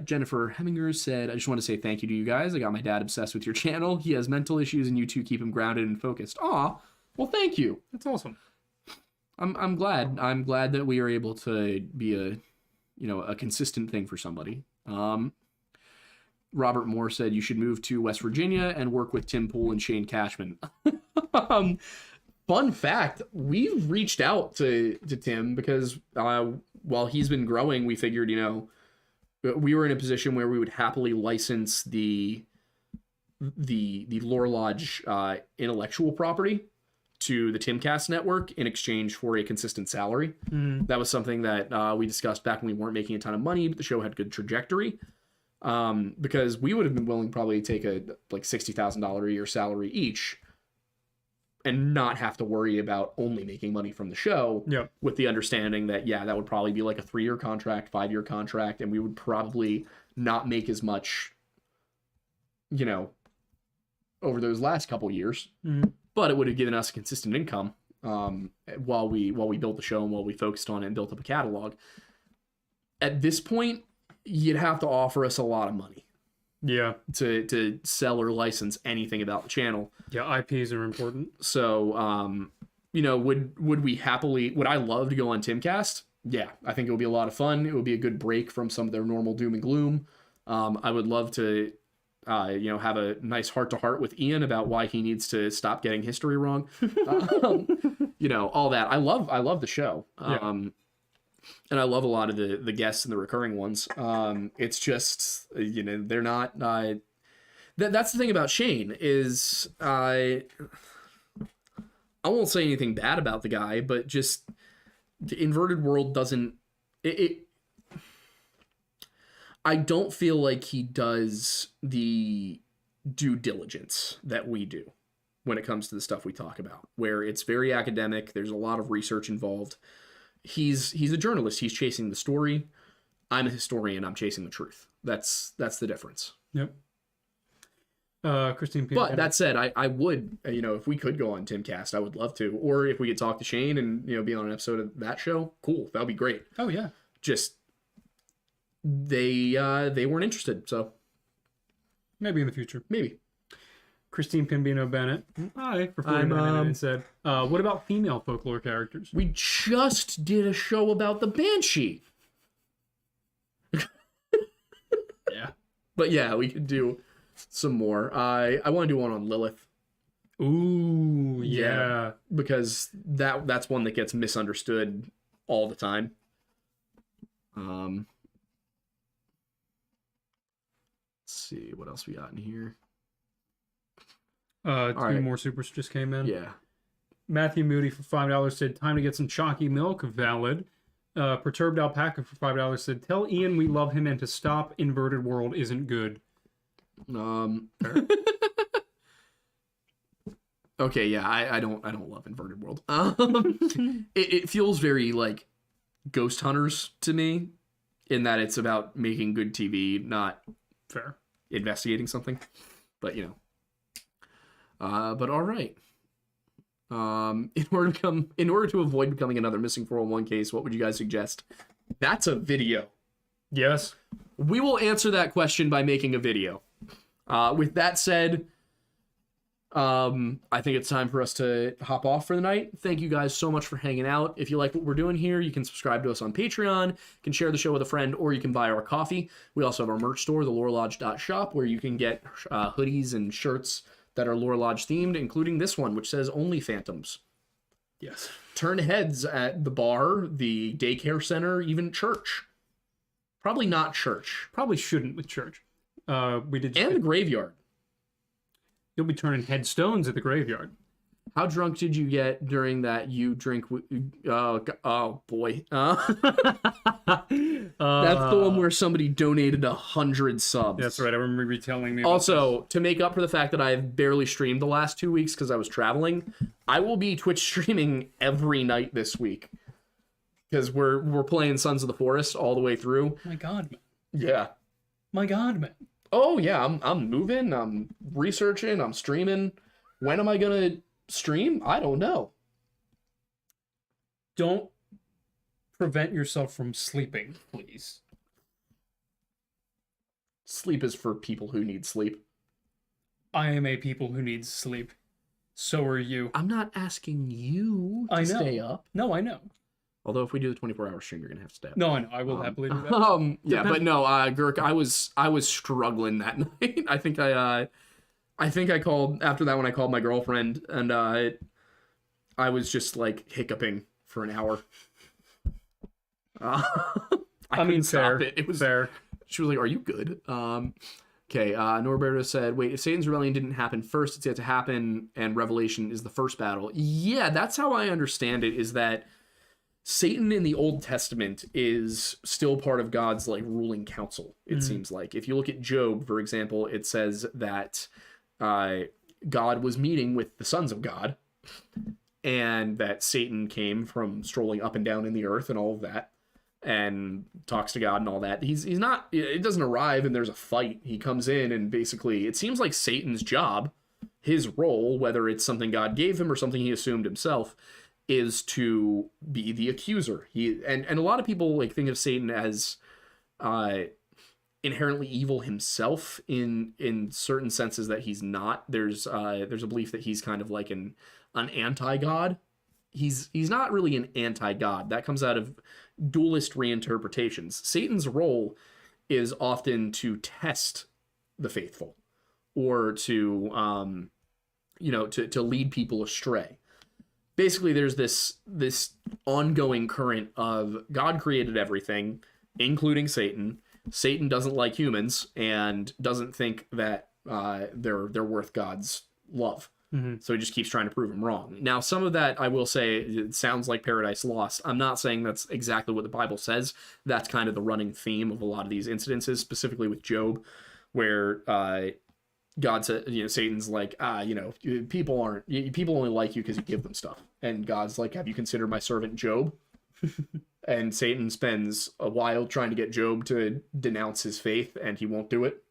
Jennifer Heminger said, I just want to say thank you to you guys. I got my dad obsessed with your channel. He has mental issues and you two keep him grounded and focused. Aw, well, thank you. That's awesome. I'm glad. I'm glad that we are able to be a consistent thing for somebody. Robert Moore said you should move to West Virginia and work with Tim Pool and Shane Cashman. Fun fact, we've reached out to Tim because while he's been growing, we figured, we were in a position where we would happily license the Lore Lodge intellectual property to the Timcast network in exchange for a consistent salary. That was something that we discussed back when we weren't making a ton of money, but the show had good trajectory. Because we would have been willing probably to take a like $60,000 a year salary each and not have to worry about only making money from the show. Yep. With the understanding that, that would probably be like a 3-year contract, 5-year contract, and we would probably not make as much, over those last couple years. But it would have given us a consistent income while we built the show and while we focused on it and built up a catalog. At this point, you'd have to offer us a lot of money. Yeah. To sell or license anything about the channel. Yeah, IPs are important. So, would I love to go on Timcast? Yeah, I think it would be a lot of fun. It would be a good break from some of their normal doom and gloom. I would love to, have a nice heart-to-heart with Ian about why he needs to stop getting history wrong. All that. I love the show. And I love a lot of the guests and the recurring ones. It's just, they're not... that's the thing about Shane is... I won't say anything bad about the guy, but just the Inverted World doesn't... I don't feel like he does the due diligence that we do when it comes to the stuff we talk about, where it's very academic. There's a lot of research involved. He's a journalist. He's chasing the story. I'm a historian. I'm chasing the truth. That's the difference. Yep. Christine P. But that said, I would, if we could go on Timcast, I would love to. Or if we could talk to Shane and, be on an episode of that show, cool. That would be great. Oh, yeah. Just, they weren't interested, so. Maybe in the future. Maybe. Christine Pimbino Bennett. I prefer Bennett instead. What about female folklore characters? We just did a show about the Banshee. Yeah. But yeah, we could do some more. I want to do one on Lilith. Ooh, yeah. Because that's one that gets misunderstood all the time. Let's see what else we got in here. Two more supers just came in. Yeah. Matthew Moody for $5 said, time to get some chalky milk. Valid. Perturbed Alpaca for $5 said, tell Ian we love him and to stop. Inverted World isn't good. Okay, yeah, I don't love Inverted World. It feels very like Ghost Hunters to me, in that it's about making good TV, not fair investigating something. But but all right. In order to avoid becoming another missing 401 case, what would you guys suggest? That's a video. Yes. We will answer that question by making a video. With that said, I think it's time for us to hop off for the night. Thank you guys so much for hanging out. If you like what we're doing here, you can subscribe to us on Patreon, you can share the show with a friend, or you can buy our coffee. We also have our merch store, thelorelodge.shop, where you can get hoodies and shirts that are Lore Lodge themed, including this one, which says Only Phantoms. Yes. Turn heads at the bar, the daycare center, even church. Probably not church. Probably shouldn't with church. We did. And the graveyard. You'll be turning headstones at the graveyard. How drunk did you get during that you drink? Oh boy. That's the one where somebody donated 100 subs. That's right. I remember you telling me. Also, to make up for the fact that I've barely streamed the last 2 weeks because I was traveling, I will be Twitch streaming every night this week because we're playing Sons of the Forest all the way through. My God, man. Yeah. My God, man. Oh yeah, I'm moving. I'm researching. I'm streaming. When am I gonna stream? I don't know. Don't prevent yourself from sleeping, please. Sleep is for people who need sleep. I am a people who needs sleep. So are you. I'm not asking you to I know. stay up. No, I know. Although if we do the 24-hour stream, you're gonna have to stay up. No, I know. I will happily do that. Yeah, but no, Gurk, I was struggling that night. I think I called after that when I called my girlfriend, and I was just like hiccuping for an hour. I mean, fair. It was fair. She was like, "Are you good?" Okay. Norberto said, "Wait, if Satan's rebellion didn't happen first, it's yet to happen, and Revelation is the first battle." Yeah, that's how I understand it. Is that Satan in the Old Testament is still part of God's like ruling council. It seems like if you look at Job, for example, it says that God was meeting with the sons of God, and that Satan came from strolling up and down in the earth and all of that, and talks to God and all that. He's not. It doesn't arrive and there's a fight. He comes in and basically, it seems like Satan's job, his role, whether it's something God gave him or something he assumed himself, is to be the accuser. And a lot of people like think of Satan as inherently evil himself in certain senses that he's not. There's a belief that he's kind of like an anti-god. He's not really an anti-god. That comes out of dualist reinterpretations. Satan's role is often to test the faithful, or to to lead people astray. Basically, there's this ongoing current of God created everything, including Satan. Satan doesn't like humans and doesn't think that they're worth God's love. So he just keeps trying to prove him wrong. Now, some of that, I will say, it sounds like Paradise Lost. I'm not saying that's exactly what the Bible says. That's kind of the running theme of a lot of these incidences, specifically with Job, where God said, Satan's like, people only like you because you give them stuff. And God's like, have you considered my servant Job? And Satan spends a while trying to get Job to denounce his faith, and he won't do it.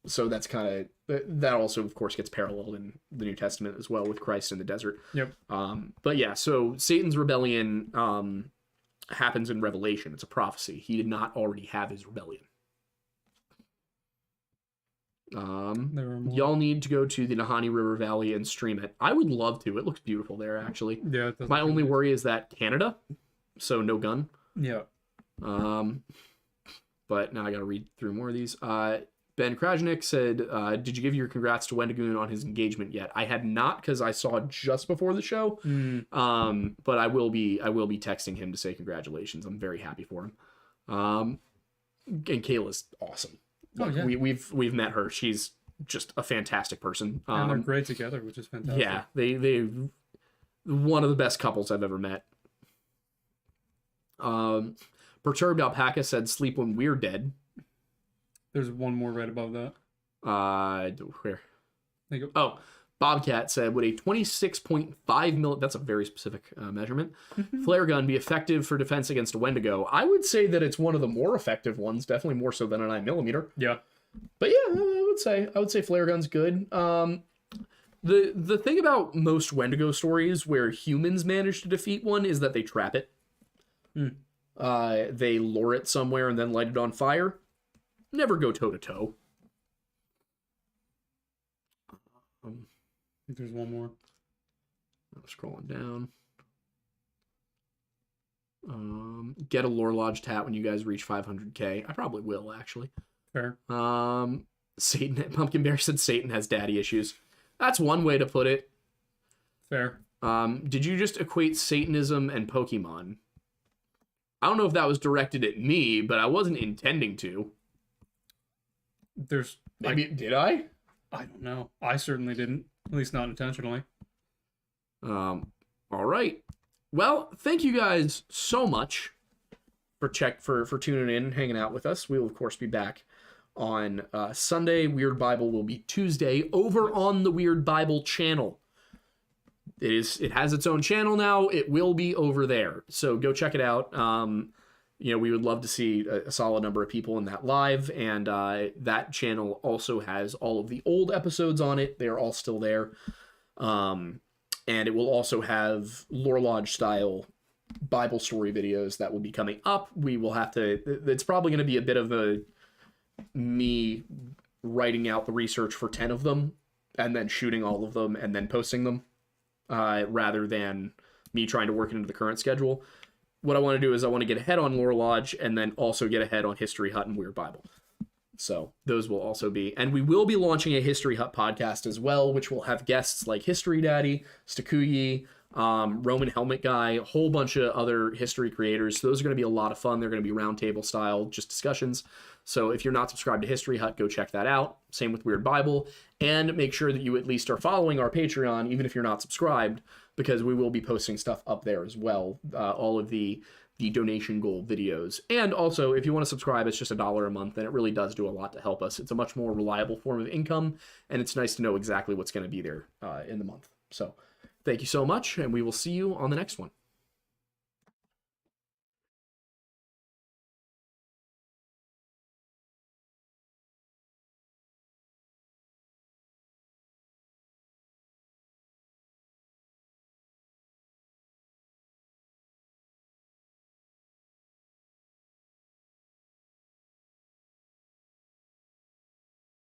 So that's kind of, that also, of course, gets paralleled in the New Testament as well with Christ in the desert. Yep. But yeah, so Satan's rebellion happens in Revelation. It's a prophecy. He did not already have his rebellion. Y'all need to go to the Nahanni River Valley and stream it. I would love to. It looks beautiful there, actually. Yeah. My only worry is that Canada, so no gun. Yeah. But now I got to read through more of these. Ben Krajnik said, did you give your congrats to Wendigoon on his engagement yet? I had not, because I saw it just before the show. But I will be texting him to say congratulations. I'm very happy for him. And Kayla's awesome. Oh, yeah. We've met her. She's just a fantastic person. And they're great together, which is fantastic. Yeah, they one of the best couples I've ever met. Perturbed Alpaca said, sleep when we're dead. There's one more right above that. Where? There you go. Oh, Bobcat said, would a 26.5 mil, that's a very specific measurement, flare gun be effective for defense against a Wendigo? I would say that it's one of the more effective ones, definitely more so than a 9mm. Yeah. But yeah, I would say flare gun's good. The thing about most Wendigo stories where humans manage to defeat one is that they trap it. They lure it somewhere and then light it on fire. Never go toe-to-toe. I think there's one more. Scrolling down. Get a Lore Lodge tat when you guys reach 500k. I probably will, actually. Fair. Satan, Pumpkin Bear said Satan has daddy issues. That's one way to put it. Fair. Did you just equate Satanism and Pokemon? I don't know if that was directed at me, but I wasn't intending to. There's... Maybe, did I? I don't know. I certainly didn't. At least not intentionally. All right. Well, thank you guys so much for tuning in and hanging out with us. We will, of course, be back on Sunday. Weird Bible will be Tuesday over on the Weird Bible channel. It has its own channel now. It will be over there. So go check it out. We would love to see a solid number of people in that live, and that channel also has all of the old episodes on it. They're all still there. And it will also have Lore Lodge style Bible story videos that will be coming up. We will have to, it's probably going to be a bit of me writing out the research for 10 of them and then shooting all of them and then posting them, rather than me trying to work it into the current schedule. What I want to do is I want to get ahead on Lore Lodge and then also get ahead on History Hut and Weird Bible. So those will also be, and we will be launching a History Hut podcast as well, which will have guests like History Daddy, Stakuyi, Roman Helmet Guy, a whole bunch of other history creators. So those are going to be a lot of fun. They're going to be roundtable style, just discussions. So if you're not subscribed to History Hut, go check that out. Same with Weird Bible. And make sure that you at least are following our Patreon, even if you're not subscribed, because we will be posting stuff up there as well. All of the donation goal videos. And also, if you want to subscribe, it's just $1 a month, and it really does do a lot to help us. It's a much more reliable form of income, and it's nice to know exactly what's going to be there in the month. So thank you so much, and we will see you on the next one.